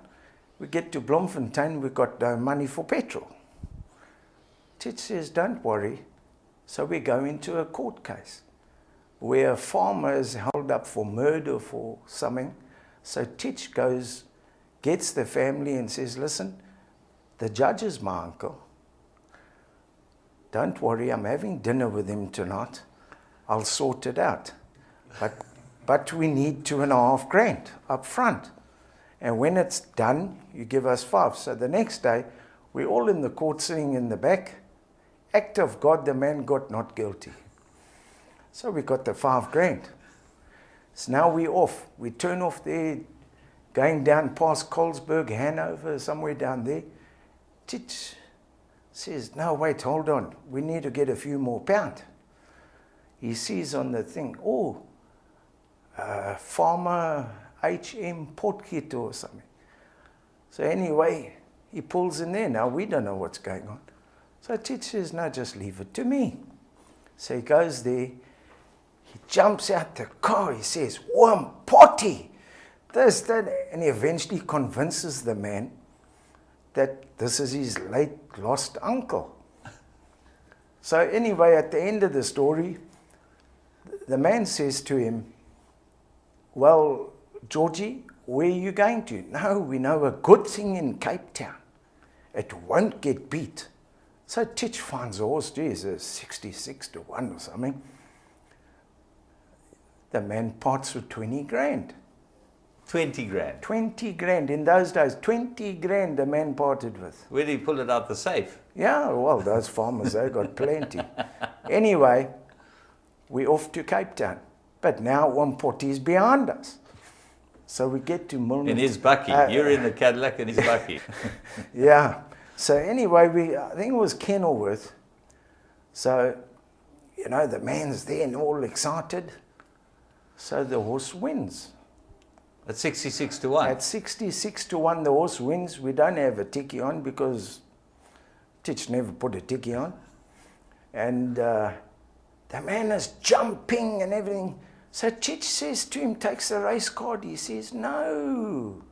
We get to Bloemfontein, we've got no money for petrol. Titch says, don't worry. So we go into a court case where a farmer is held up for murder for something. So Titch goes, gets the family and says, listen, the judge is my uncle. don't worry, I'm having dinner with him tonight. I'll sort it out. But we need $2,500 up front. And when it's done, you give us 5. So the next day, we're all in the court sitting in the back. Act of God, the man got not guilty. So we got the $5,000. So now we're off. We turn off there, going down past Colesberg, Hanover, somewhere down there. Titch says, no, wait, hold on. We need to get a few more pound. He sees on the thing, oh, Farmer HM Portkit or something. So anyway, he pulls in there. Now we don't know what's going on. So Titch says, no, just leave it to me. So he goes there. He jumps out the car. He says, one potty. This, that. And he eventually convinces the man that this is his late lost uncle. So anyway, at the end of the story, the man says to him, well, Georgie, where are you going to? No, we know a good thing in Cape Town. It won't get beat. So Titch finds a horse, geez, a 66-1 or something. The man parts with 20 grand. 20 grand. 20 grand. In those days, 20 grand the man parted with. Where did he pull it out the safe? Yeah, well, those farmers, they got plenty. Anyway, we're off to Cape Town. But now one potty is behind us. So we get to Milnerton. In his bucky. You're in the Cadillac and his bucky. Yeah. So anyway, I think it was Kenilworth. So, you know, the man's there and all excited. So the horse wins. At 66-1? At 66-1, the horse wins. We don't have a ticky on because Titch never put a ticky on. And the man is jumping and everything. So Titch says to him, takes the race card. He says, no.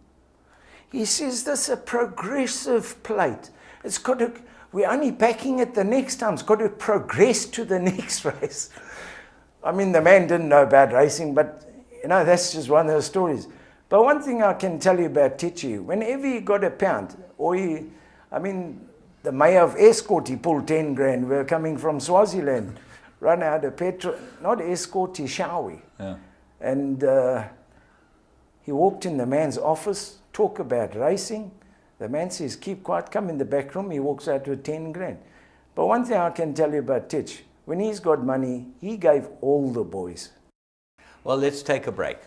He says, this is a progressive plate. It's got to, we're only backing it the next time. It's got to progress to the next race. I mean, the man didn't know about racing, but, you know, that's just one of those stories. But one thing I can tell you about Titchy, whenever he got a pound, or he, I mean, the mayor of Escort, he pulled 10 grand. We were coming from Swaziland, run out of petrol, not Escort, Tishawi. Yeah. And he walked in the man's office, talk about racing. The man says, keep quiet, come in the back room. He walks out with 10 grand. But one thing I can tell you about Titch, when he's got money, he gave all the boys. Well, let's take a break.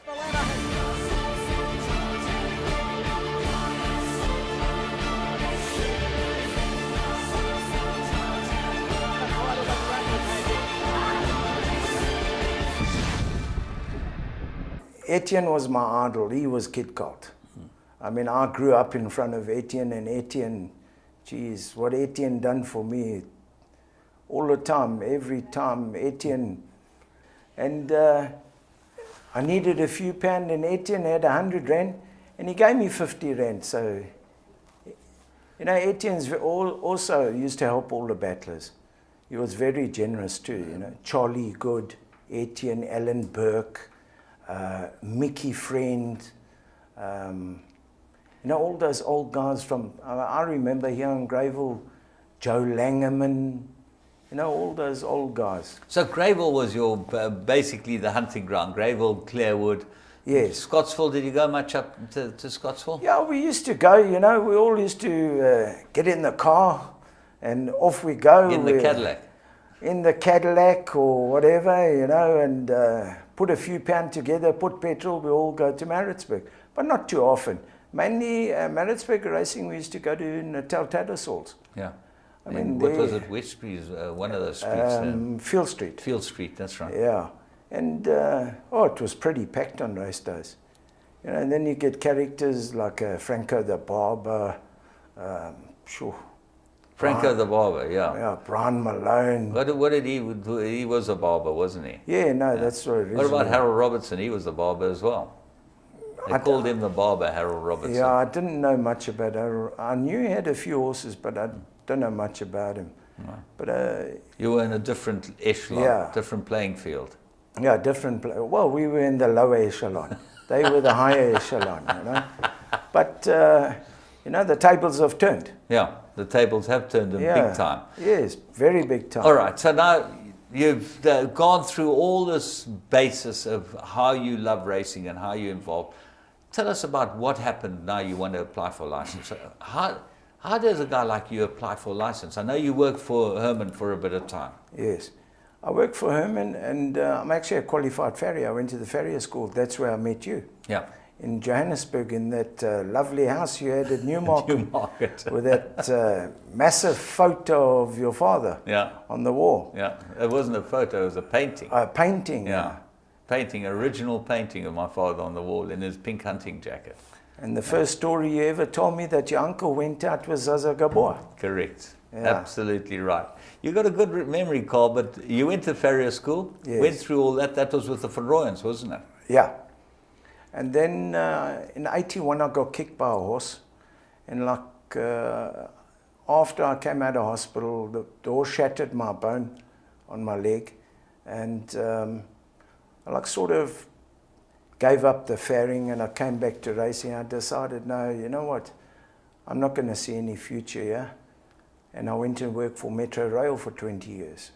Etienne was my idol. He was Kid Colt. I mean, I grew up in front of Etienne, and Etienne, geez, what Etienne done for me all the time, every time, Etienne. And I needed a few pound, and Etienne had 100 rand, and he gave me 50 rand. So, you know, Etienne's also used to help all the battlers. He was very generous too, you know. Charlie Good, Etienne, Alan Burke, Mickey Friend, you know, all those old guys from, I remember here in Greyville, Joe Langerman, you know, all those old guys. So Greyville was your, basically the hunting ground, Greyville, Clearwood. Yes. Scottsville, did you go much up to Scottsville? Yeah, we used to go, you know, we all used to get in the car and off we go. In the Cadillac? In the Cadillac or whatever, you know, and put a few pound together, put petrol, we all go to Maritzburg. But not too often. Mainly Maritzburg racing, we used to go to Natal Tattersalls. Yeah. I mean, what was it, West Street, one of those streets? Field Street. Field Street, that's right. Yeah. And, oh, it was pretty packed on race days. You know, and then you get characters like Franco the Barber, Franco the Barber, yeah. Yeah, Brian Malone. What did he do? He was a barber, wasn't he? Yeah, no, that's what it is. What about Harold Robertson? He was the barber as well. They called him the barber, Harold Robertson. Yeah, I didn't know much about Harold. I knew he had a few horses, but I don't know much about him. No. But you were in a different echelon, yeah. Different playing field. Yeah, different. Well, we were in the lower echelon. They were the higher echelon, you know. But, you know, the tables have turned. Yeah. the tables have turned in big time. Yes, very big time. All right, so now you've gone through all this basis of how you love racing and how you're involved. Tell us about what happened now you want to apply for a license. How does a guy like you apply for a license? I know you worked for Herman for a bit of time. Yes. I worked for Herman, and I'm actually a qualified farrier. I went to the farrier school. That's where I met you. Yeah. In Johannesburg, in that lovely house you had at Newmarket. Newmarket. With that massive photo of your father on the wall. Yeah. It wasn't a photo, it was a painting. A painting. Yeah. Painting, original painting of my father on the wall in his pink hunting jacket. And the first story you ever told me that your uncle went out with Zaza Gabor. Correct. Yeah. Absolutely right. You got a good memory, Carl, but you went to farrier school, went through all that. That was with the Van Rooyens, wasn't it? Yeah. And then in 81, I got kicked by a horse. And like after I came out of hospital, the horse shattered my bone on my leg. And I like sort of gave up the farrieing, and I came back to racing. I decided, no, you know what? I'm not going to see any future here. And I went and worked for Metro Rail for 20 years.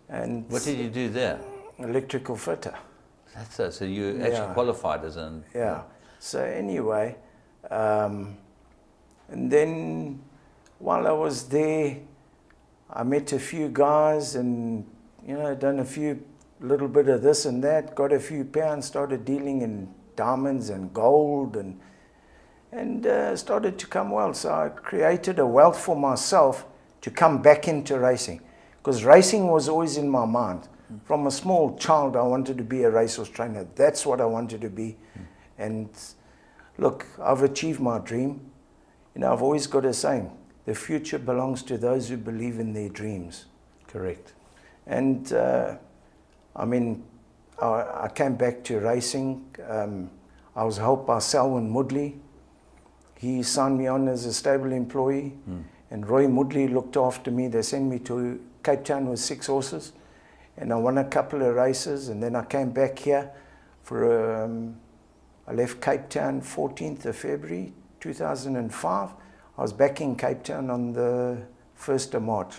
And what did you do there? Electrical fitter. That's it. So you actually qualified as an... Yeah. So anyway, and then while I was there, I met a few guys and, you know, done a few little bit of this and that, got a few pounds, started dealing in diamonds and gold, and started to come well. So I created a wealth for myself to come back into racing, because racing was always in my mind. From a small child, I wanted to be a racehorse trainer. That's what I wanted to be. And look, I've achieved my dream. You know, I've always got a saying, the future belongs to those who believe in their dreams. Correct. And I mean, I came back to racing. I was helped by Selwyn Moodley. He signed me on as a stable employee, and Roy Moodley looked after me. They sent me to Cape Town with 6 horses, and I won a couple of races, and then I came back here for, I left Cape Town 14th of February 2005. I was back in Cape Town on the 1st of March,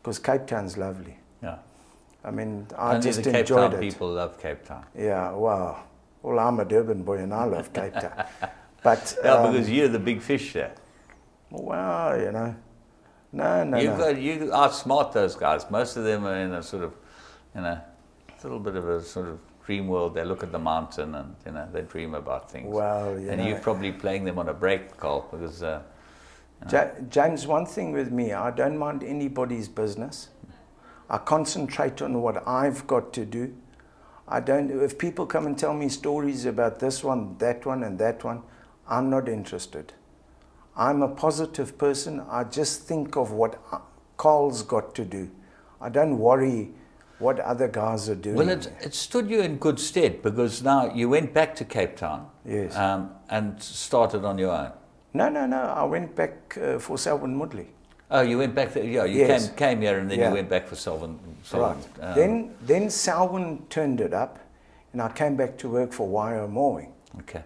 because Cape Town's lovely. Yeah. I mean, I Only just the Cape enjoyed Town it. people love Cape Town. Yeah, well, I'm a Durban boy and I love Cape Town. But yeah, because you're the big fish there. Well, you know, no. You outsmart those guys. Most of them are in a sort of, you know, a little bit of a sort of dream world. They look at the mountain and, you know, they dream about things. Well, and you're probably playing them on a break, Carl, because... James, one thing with me, I don't mind anybody's business. I concentrate on what I've got to do. I don't. If people come and tell me stories about this one, and that one, I'm not interested. I'm a positive person. I just think of what Carl's got to do. I don't worry what other guys are doing. Well, it stood you in good stead, because now you went back to Cape Town. Yes. And started on your own. No. I went back for Selwyn Moodley. Oh, you went back there? Yeah, you came here and then you went back for Selwyn. Right. Then Selwyn turned it up, and I came back to work for YO Mooring. Okay.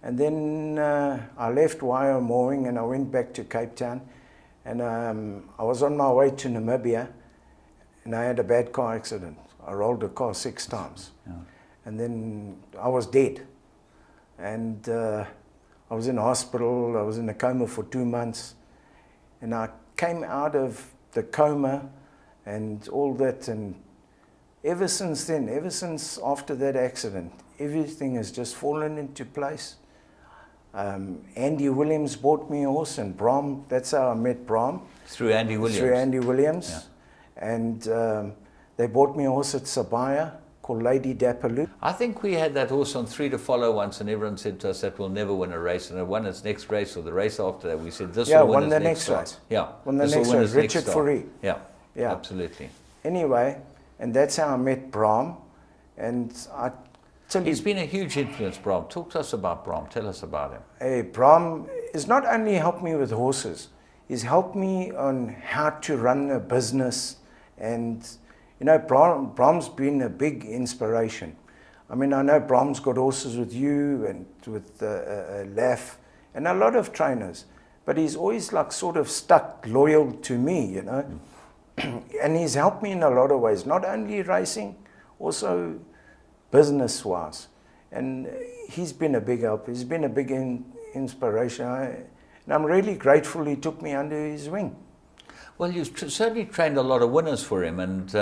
And then I left YO Mooring and I went back to Cape Town, and I was on my way to Namibia, and I had a bad car accident. I rolled the car 6 times, and then I was dead. And I was in hospital. I was in a coma for 2 months, and I came out of the coma and all that, and ever since then, ever since after that accident, everything has just fallen into place. Andy Williams bought me a horse, and Bram, that's how I met Bram. Through Andy Williams? Through Andy Williams. Yeah. And they bought me a horse at Sabaya called Lady Dapaloo. I think we had that horse on 3 to Follow once, and everyone said to us that we'll never win a race, and it won its next race or the race after that. We said this will win its next race. Yeah, won the next race. Richard Fourie. Yeah, absolutely. Anyway, and that's how I met Bram, and I tell you, he's been a huge influence, Bram. Talk to us about Bram. Tell us about him. Hey, Bram has not only helped me with horses, he's helped me on how to run a business, and you know, Bram's been a big inspiration. I mean, I know Bram's got horses with you and with Laf and a lot of trainers, but he's always like sort of stuck loyal to me, you know. And he's helped me in a lot of ways, not only racing, also business-wise. And he's been a big help. He's been a big inspiration. And I'm really grateful he took me under his wing. Well, you've certainly trained a lot of winners for him, and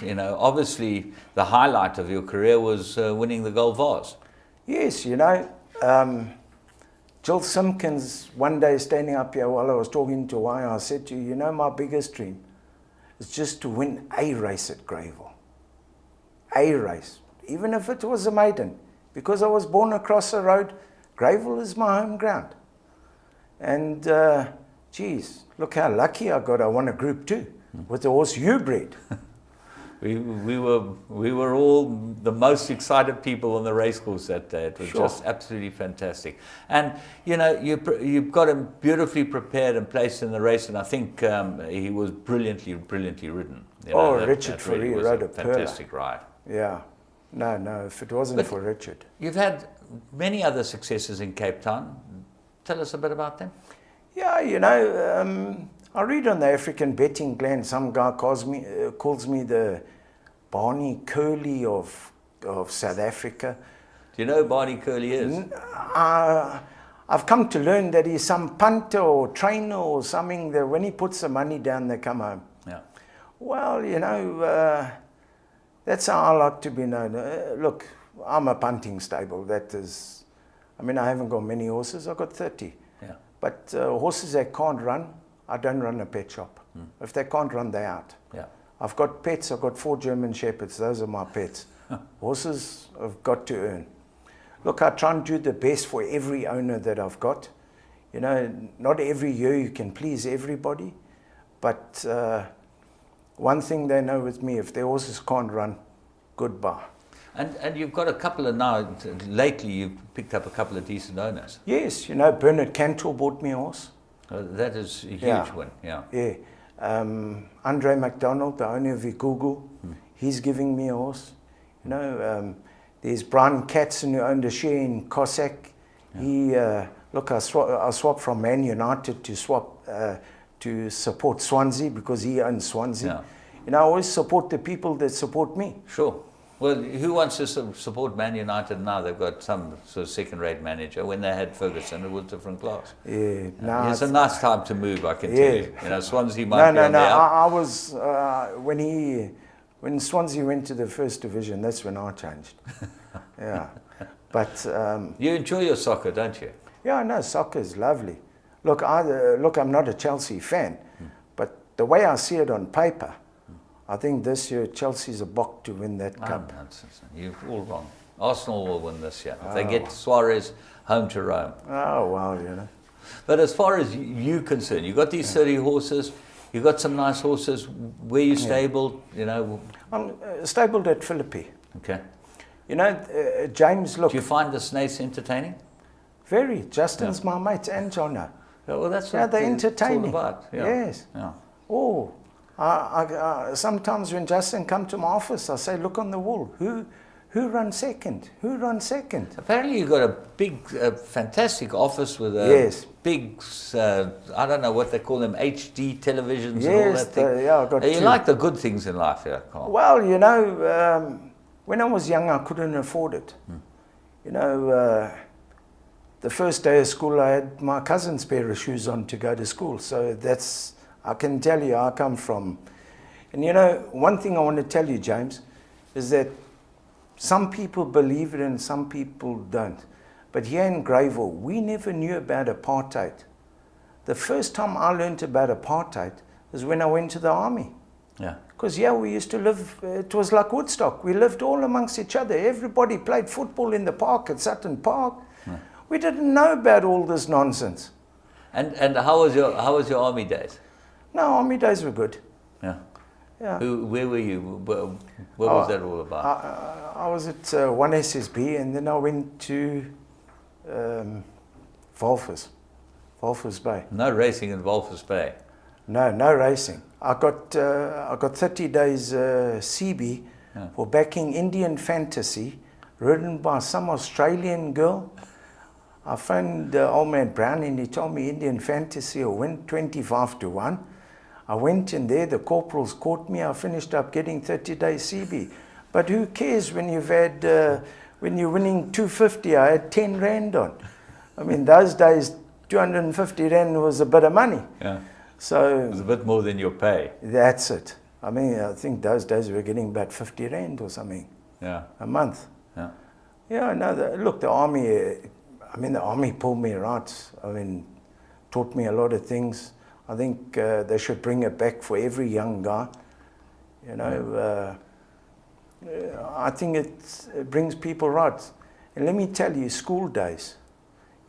you know, obviously the highlight of your career was winning the Gold Vase. Yes, you know, Jill Simpkins, one day standing up here while I was talking to Wai, I said to you, you know, my biggest dream is just to win a race at Greyville. A race, even if it was a maiden, because I was born across the road. Greyville is my home ground. And geez, look how lucky I got. I won a Group 2 with the horse you bred. We were all the most excited people on the racecourse that day. It was just absolutely fantastic. And you know, you've got him beautifully prepared and placed in the race, and I think he was brilliantly ridden. You know, Richard Fourie really rode a fantastic ride. Yeah, no, if it wasn't for Richard. You've had many other successes in Cape Town. Tell us a bit about them. Yeah, you know, I read on the African Betting Glen, some guy calls me the Barney Curley of South Africa. Do you know who Barney Curley is? I've come to learn that he's some punter or trainer or something, that when he puts the money down, they come home. Yeah. Well, you know, that's how I like to be known. Look, I'm a punting stable. That is, I mean, I haven't got many horses. I've got 30. Yeah. But horses that can't run, I don't run a pet shop. If they can't run, they're out. Yeah. I've got pets. I've got 4 German Shepherds. Those are my pets. Horses have got to earn. Look, I try and do the best for every owner that I've got. You know, not every year you can please everybody. But one thing they know with me, if their horses can't run, goodbye. And you've got a couple of now, lately you've picked up a couple of decent owners. Yes, you know, Bernard Cantor bought me a horse. That is a huge win, yeah. Yeah. Andre McDonald, the owner of Igugu, he's giving me a horse. You know, there's Brian Katzen, who owned a share in Cossack. Yeah. Look, I swapped from Man United to support Swansea because he owns Swansea. Yeah. You know, I always support the people that support me. Sure. Well, who wants to support Man United now? They've got some sort of second-rate manager. When they had Ferguson, it was different class. Yeah, it's a nice time to move, I can tell you. You know, Swansea might be on the up. I was when Swansea went to the first division. That's when I changed. Yeah, but you enjoy your soccer, don't you? Yeah, no, soccer is lovely. Look, I'm not a Chelsea fan, but the way I see it on paper, I think this year Chelsea's a bock to win that cup. You're all wrong. Arsenal will win this year. If they get Suarez home to Rome. Oh, well, you know. But as far as you're concerned, you've got these 30 horses, you've got some nice horses. Where you stabled, you know? I'm stabled at Philippi. Okay. You know, James, look. Do you find the Snace entertaining? Very. Justin's my mate and Jono. Yeah, well, that's what they're entertaining. It's all about. Yeah. Yes. Yeah. Oh, sometimes when Justin comes to my office, I say, look on the wall. Who runs second? Who runs second? Apparently you've got a big, fantastic office with a big, I don't know what they call them, HD televisions and all that thing. I've got you like the good things in life, yeah, Carl? Well, you know, when I was young, I couldn't afford it. You know, the first day of school, I had my cousin's pair of shoes on to go to school. So that's, I can tell you, I come from. And you know, one thing I want to tell you, James, is that some people believe it and some people don't. But here in Greyville, we never knew about apartheid. The first time I learned about apartheid was when I went to the army. Yeah. Because we used to live, it was like Woodstock. We lived all amongst each other. Everybody played football in the park at Sutton Park. Yeah. We didn't know about all this nonsense. And how was your army days? No, army days were good. Yeah. Yeah. Where were you? What was that all about? I was at 1SSB, and then I went to Walvis Bay. No racing in Walvis Bay? No racing. I got 30 days CB for backing Indian Fantasy, ridden by some Australian girl. I phoned old man Brown and he told me Indian Fantasy will win 25-1. I went in there, the corporals caught me, I finished up getting 30-day CB. But who cares when you've had, when you're winning 250, I had 10 Rand on. I mean, those days, 250 Rand was a bit of money. Yeah. So It was a bit more than your pay. that's it. I mean, I think those days we were getting about 50 Rand or something Yeah. a month. Yeah. Yeah, no, look, the army, the army pulled me right. I mean, taught me a lot of things. I think they should bring it back for every young guy. You know, I think it brings people right. And let me tell you, school days,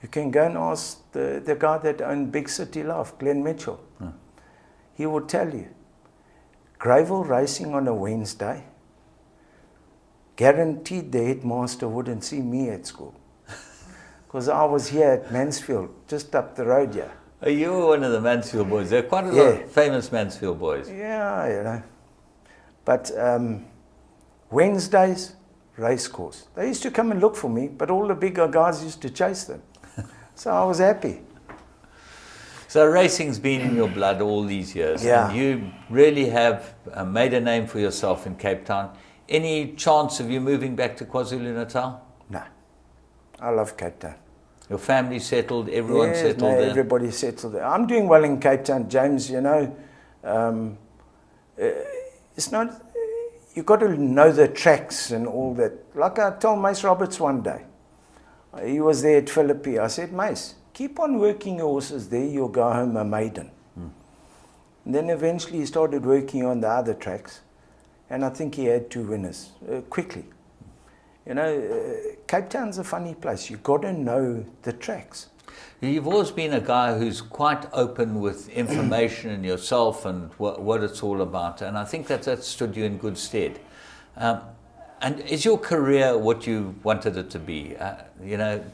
you can go and ask the guy that owned Big City Life, Glenn Mitchell. He will tell you, gravel racing on a Wednesday, guaranteed the headmaster wouldn't see me at school. Because I was here at Mansfield, just up the road here. Oh, you were one of the Mansfield boys. There are quite a lot of famous Mansfield boys. Yeah, you know. But Wednesdays, race course. They used to come and look for me, but all the bigger guys used to chase them. So I was happy. So racing's been in your blood all these years. Yeah. And you really have made a name for yourself in Cape Town. Any chance of you moving back to KwaZulu-Natal? No. I love Cape Town. Your family settled, everyone Yes, settled no, there? everybody settled there. I'm doing well in Cape Town, James, you know. It's not, you've got to know the tracks and all that. Like I told Mace Roberts one day, he was there at Philippi. I said, Mace, keep on working your horses there, you'll go home a maiden. And then eventually he started working on the other tracks, and I think he had 2 winners quickly. You know, Cape Town's a funny place. You've got to know the tracks. You've always been a guy who's quite open with information and yourself and what it's all about, and I think that stood you in good stead. And is your career what you wanted it to be? You know,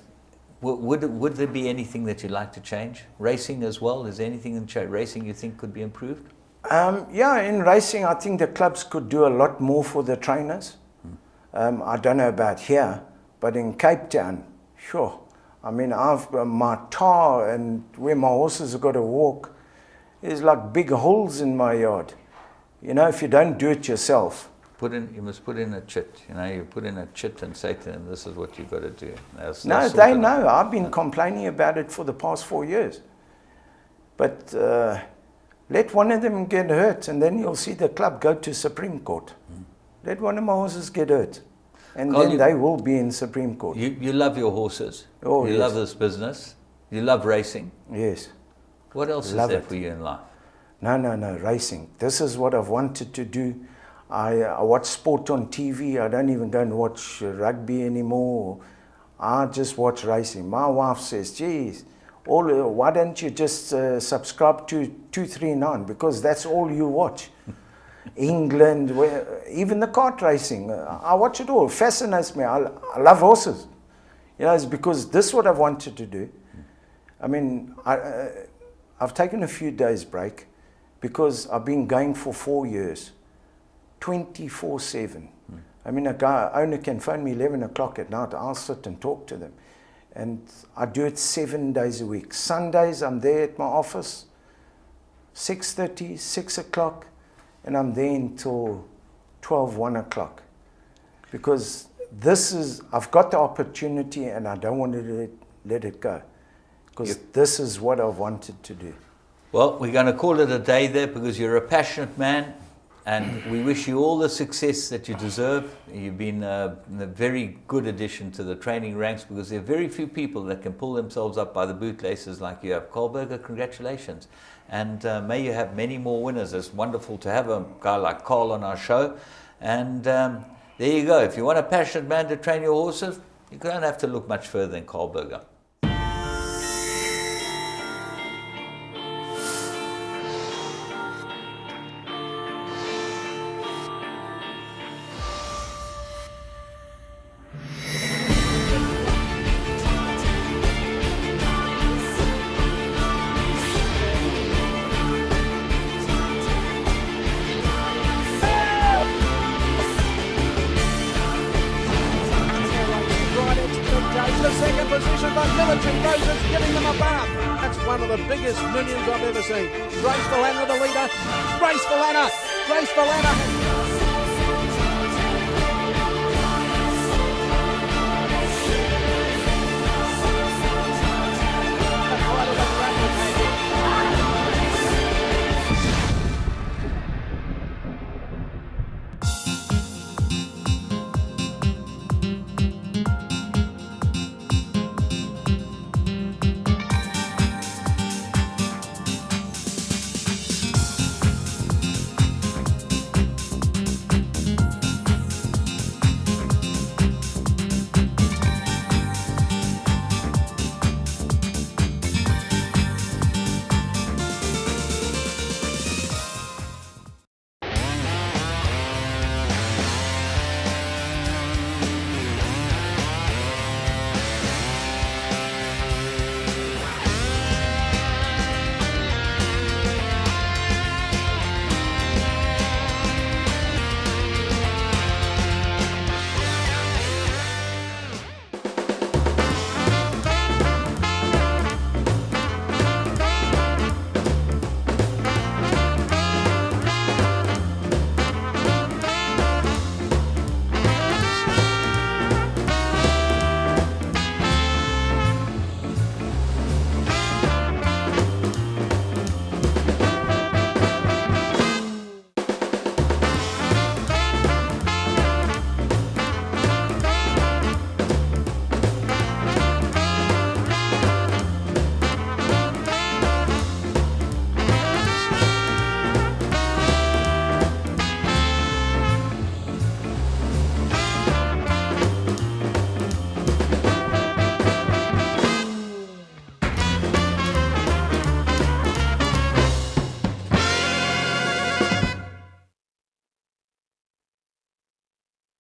would there be anything that you'd like to change? Racing as well? Is there anything in racing you think could be improved? Yeah, in racing, I think the clubs could do a lot more for the trainers. I don't know about here, but in Cape Town, sure. I mean, my tar and where my horses have got to walk, there's like big holes in my yard. You know, if you don't do it yourself. You must put in a chit. You know, you put in a chit and say to them, this is what you've got to do. No, they know. I've been complaining about it for the past 4 years. But let one of them get hurt, and then you'll see the club go to Supreme Court. Let one of my horses get hurt, and then they will be in Supreme Court. You love your horses. Oh, you love this business. You love racing. Yes. What else is there for you in life? No, racing. This is what I've wanted to do. I watch sport on TV. I don't even go and watch rugby anymore. I just watch racing. My wife says, geez, why don't you just subscribe to 239, because that's all you watch. England, even the kart racing. I watch it all. It fascinates me. I love horses. You know, it's because this is what I've wanted to do. I mean, I've taken a few days break because I've been going for 4 years, 24/7. I mean, owner can phone me 11 o'clock at night. I'll sit and talk to them. And I do it 7 days a week. Sundays, I'm there at my office, 6:30, 6 o'clock, and I'm there until 12, 1 o'clock. Because I've got the opportunity and I don't want to let it go. Because this is what I've wanted to do. Well, we're going to call it a day there because you're a passionate man and we wish you all the success that you deserve. You've been a very good addition to the training ranks because there are very few people that can pull themselves up by the bootlaces like you have. Carl Berger, congratulations. And may you have many more winners. It's wonderful to have a guy like Carl on our show. And there you go. If you want a passionate man to train your horses, you don't have to look much further than Carl Berger. The second position, but Military Roses giving them a bath. That's one of the biggest millions I've ever seen. Graceful Anna, the leader. Graceful Anna. Graceful Anna.